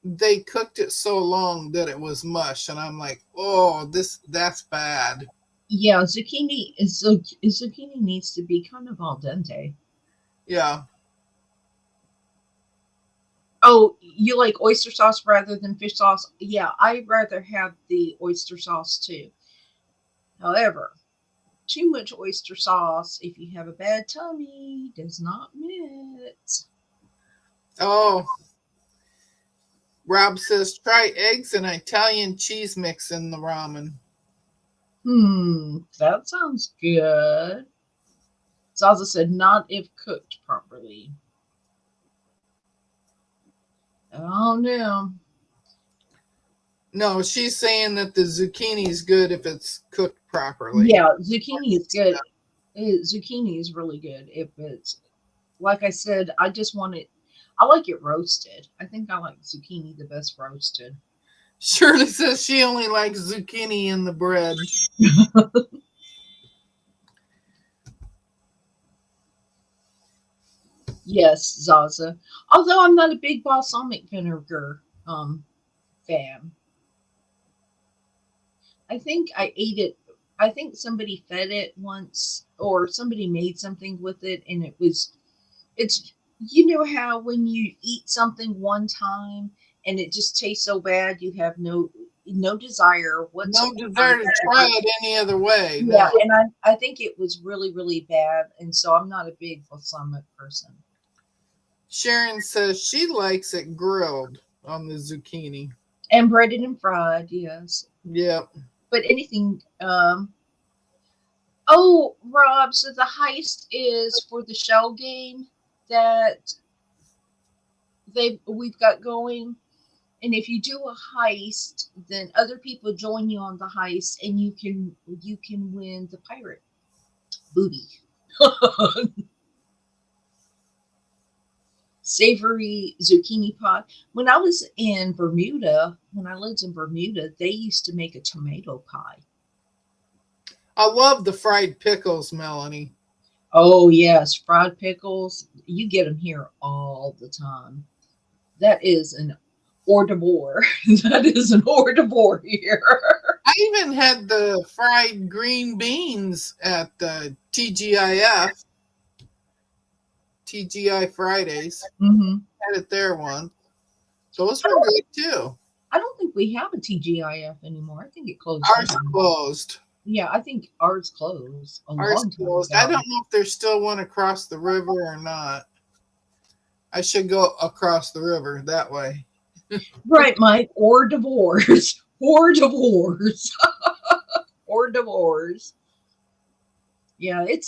Speaker 2: they cooked it so long that it was mush, and I'm like, oh, that's bad.
Speaker 1: Yeah, zucchini needs to be kind of al dente.
Speaker 2: Yeah,
Speaker 1: Oh, you like oyster sauce rather than fish sauce? Yeah, I'd rather have the oyster sauce too. However, too much oyster sauce, if you have a bad tummy, does not mix.
Speaker 2: oh, Rob says try eggs and Italian cheese mix in the ramen.
Speaker 1: That sounds good. Zaza said, not if cooked properly. Oh no.
Speaker 2: No, she's saying that the zucchini is good if it's cooked properly.
Speaker 1: Yeah, zucchini is good. Zucchini is really good if it's, like I said, I just want it. I like it roasted. I think I like zucchini the best roasted.
Speaker 2: Shirley says she only likes zucchini in the bread.
Speaker 1: Yes, Zaza. Although I'm not a big balsamic vinegar fan. I think I ate it. I think somebody fed it once, or somebody made something with it, and it's, how when you eat something one time and it just tastes so bad, you have no desire
Speaker 2: No
Speaker 1: whatsoever
Speaker 2: desire
Speaker 1: to
Speaker 2: to try
Speaker 1: ever.
Speaker 2: it any other way.
Speaker 1: Yeah,
Speaker 2: No.
Speaker 1: and I think it was really, really bad, and so I'm not a big balsamic person.
Speaker 2: Sharon says she likes it grilled on the zucchini.
Speaker 1: And breaded and fried, yes.
Speaker 2: Yep.
Speaker 1: But anything, oh, Rob, so the heist is for the shell game that we've got going. And if you do a heist, then other people join you on the heist, and you can win the pirate booty. Savory zucchini pie. When I lived in Bermuda, they used to make a tomato pie.
Speaker 2: I love the fried pickles, Melanie.
Speaker 1: Oh yes, fried pickles. You get them here all the time. That is an hors d'oeuvre. That is an hors d'oeuvre here.
Speaker 2: I even had the fried green beans at the TGI Fridays.
Speaker 1: Hmm.
Speaker 2: Had it there once. Those
Speaker 1: I
Speaker 2: were
Speaker 1: don't,
Speaker 2: good too.
Speaker 1: I don't think we have a TGIF anymore. I think it closed
Speaker 2: Ours
Speaker 1: down.
Speaker 2: closed.
Speaker 1: Yeah, I think ours closed a
Speaker 2: Ours
Speaker 1: long time
Speaker 2: closed. I
Speaker 1: ago.
Speaker 2: don't know if there's still one across the river or not. I should go across the river that way.
Speaker 1: Right, Mike. Or divorce. Or divorce. Or divorce. Yeah, it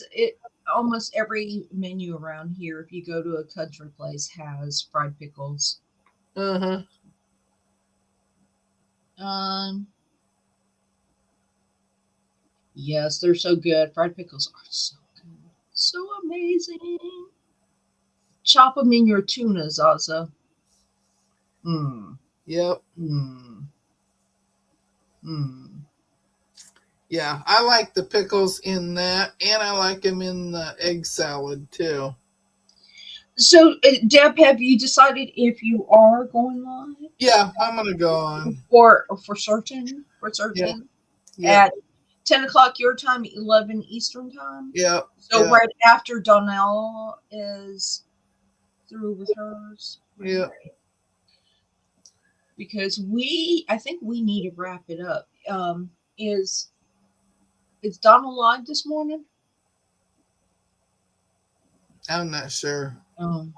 Speaker 1: almost every menu around here, if you go to a country place, has fried pickles.
Speaker 2: Uh huh.
Speaker 1: Um, yes, they're so good. Fried pickles are so good. So amazing. Chop them in your tuna, Zaza. Mmm.
Speaker 2: Yep.
Speaker 1: Mmm. Mmm.
Speaker 2: Yeah, I like the pickles in that, and I like them in the egg salad too.
Speaker 1: So, Deb, have you decided if you are going live
Speaker 2: Yeah, I'm gonna go on.
Speaker 1: for certain? For
Speaker 2: Yeah.
Speaker 1: certain
Speaker 2: Yep.
Speaker 1: at 10 o'clock your time, 11 Eastern time.
Speaker 2: Yep.
Speaker 1: So
Speaker 2: Yep.
Speaker 1: right after Donnell is through with hers, right?
Speaker 2: Yep.
Speaker 1: Because I think we need to wrap it up. Is is Donnell live this morning?
Speaker 2: I'm not sure.
Speaker 1: Um,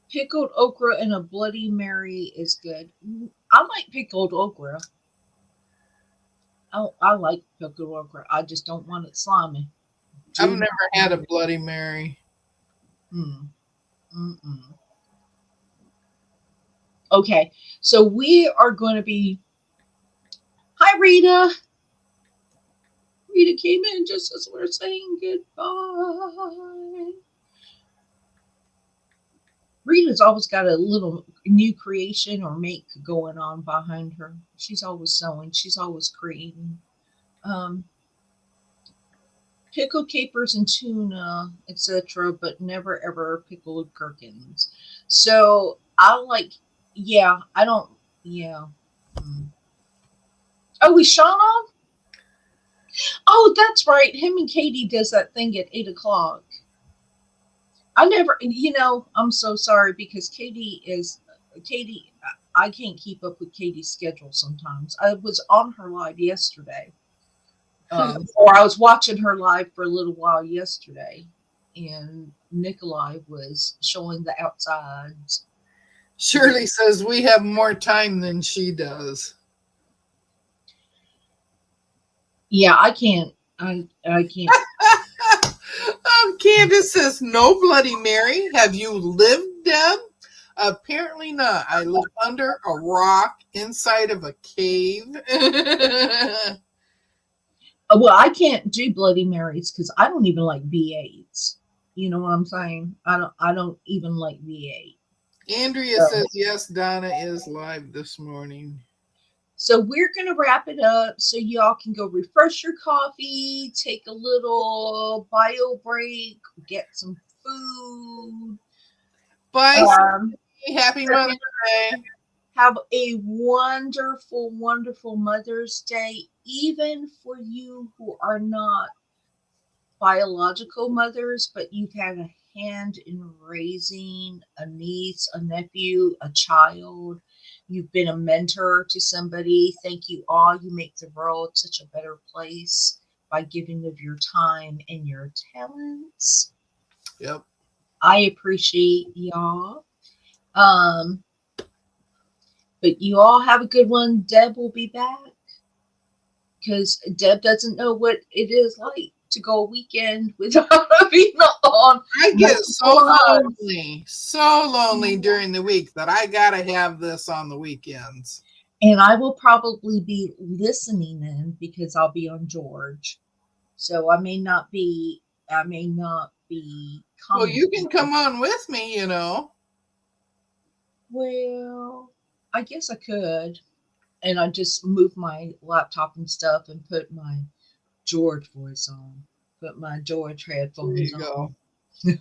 Speaker 1: Pickled okra and a Bloody Mary is good. I like pickled okra. I like pickled okra. I just don't want it slimy.
Speaker 2: I've
Speaker 1: Do
Speaker 2: never
Speaker 1: not
Speaker 2: had
Speaker 1: want
Speaker 2: a
Speaker 1: it.
Speaker 2: Bloody Mary.
Speaker 1: Mm, mm-mm. Okay, so we are going to be. Hi, Rita. Rita came in just as we're saying goodbye. Rita's always got a little new creation or make going on behind her. She's always sewing. She's always creating. Um, Pickled capers and tuna, etc., but never ever pickled gherkins. So I like, yeah, I don't, yeah. Mm. Oh, is Sean on? Oh, that's right. Him and Katie does that thing at 8 o'clock. I never, I'm so sorry because Katie. I can't keep up with Katie's schedule sometimes. I was on her live yesterday, or I was watching her live for a little while yesterday, and Nikolai was showing the outsides.
Speaker 2: Shirley says we have more time than she does.
Speaker 1: Yeah, I can't. I can't.
Speaker 2: Candace says no Bloody Mary. Have you lived, Deb? Apparently not. I live under a rock inside of a cave.
Speaker 1: Well, I can't do Bloody Marys because I don't even like V8s. You know what I'm saying? I don't even like V8.
Speaker 2: Andrea says yes, Donna is live this morning.
Speaker 1: So we're going to wrap it up so y'all can go refresh your coffee, take a little bio break, get some food.
Speaker 2: Bye.
Speaker 1: Um,
Speaker 2: Happy Mother's Day.
Speaker 1: have a wonderful, wonderful Mother's Day, even for you who are not biological mothers, but you've had a hand in raising a niece, a nephew, a child. You've been a mentor to somebody. Thank you all. You make the world such a better place by giving of your time and your talents.
Speaker 2: Yep.
Speaker 1: I appreciate y'all. Um, but you all have a good one. Deb will be back because Deb doesn't know what it is like to go a weekend without being on
Speaker 2: I get
Speaker 1: multiple hugs.
Speaker 2: so lonely during the week that I gotta have this on the weekends.
Speaker 1: And I will probably be listening in because I'll be on George. So I may not be
Speaker 2: Well, you
Speaker 1: commenting.
Speaker 2: can come on with me,
Speaker 1: Well, I guess I could. And I just move my laptop and stuff and put my George voice on, put my George
Speaker 2: There
Speaker 1: headphones
Speaker 2: you
Speaker 1: on.
Speaker 2: go.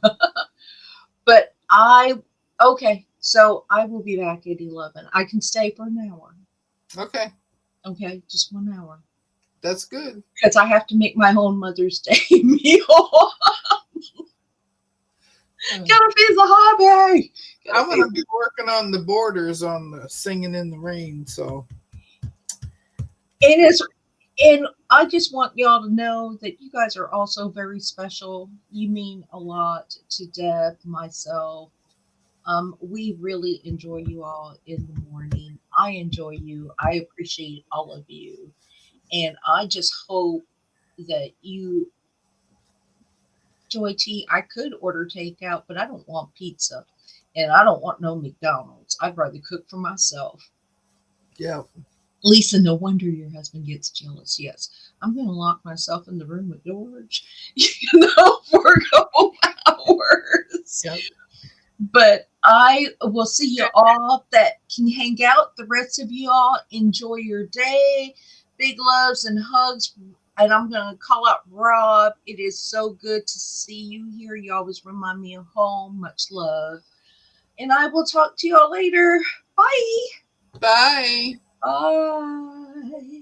Speaker 1: But okay, so I will be back at 11. I can stay for an hour.
Speaker 2: Okay,
Speaker 1: Okay, just 1 hour.
Speaker 2: that's good.
Speaker 1: Because I have to make my own Mother's Day meal. Gotta feed the hobby.
Speaker 2: I'm gonna be working on the borders on the Singing in the Rain, so
Speaker 1: It is, and I just want y'all to know that you guys are also very special. You mean a lot to Deb, myself. We really enjoy you all in the morning. I enjoy you. I appreciate all of you. And I just hope that you, Joy T, I could order takeout, but I don't want pizza. And I don't want no McDonald's. I'd rather cook for myself.
Speaker 2: yeah.
Speaker 1: Lisa, no wonder your husband gets jealous. Yes, I'm going to lock myself in the room with George, for a couple hours.
Speaker 2: Yep.
Speaker 1: But I will see you all that can hang out. The rest of you all enjoy your day. Big loves and hugs. And I'm going to call out Rob. It is so good to see you here. You always remind me of home. Much love. And I will talk to y'all later. Bye.
Speaker 2: Bye.
Speaker 1: Bye.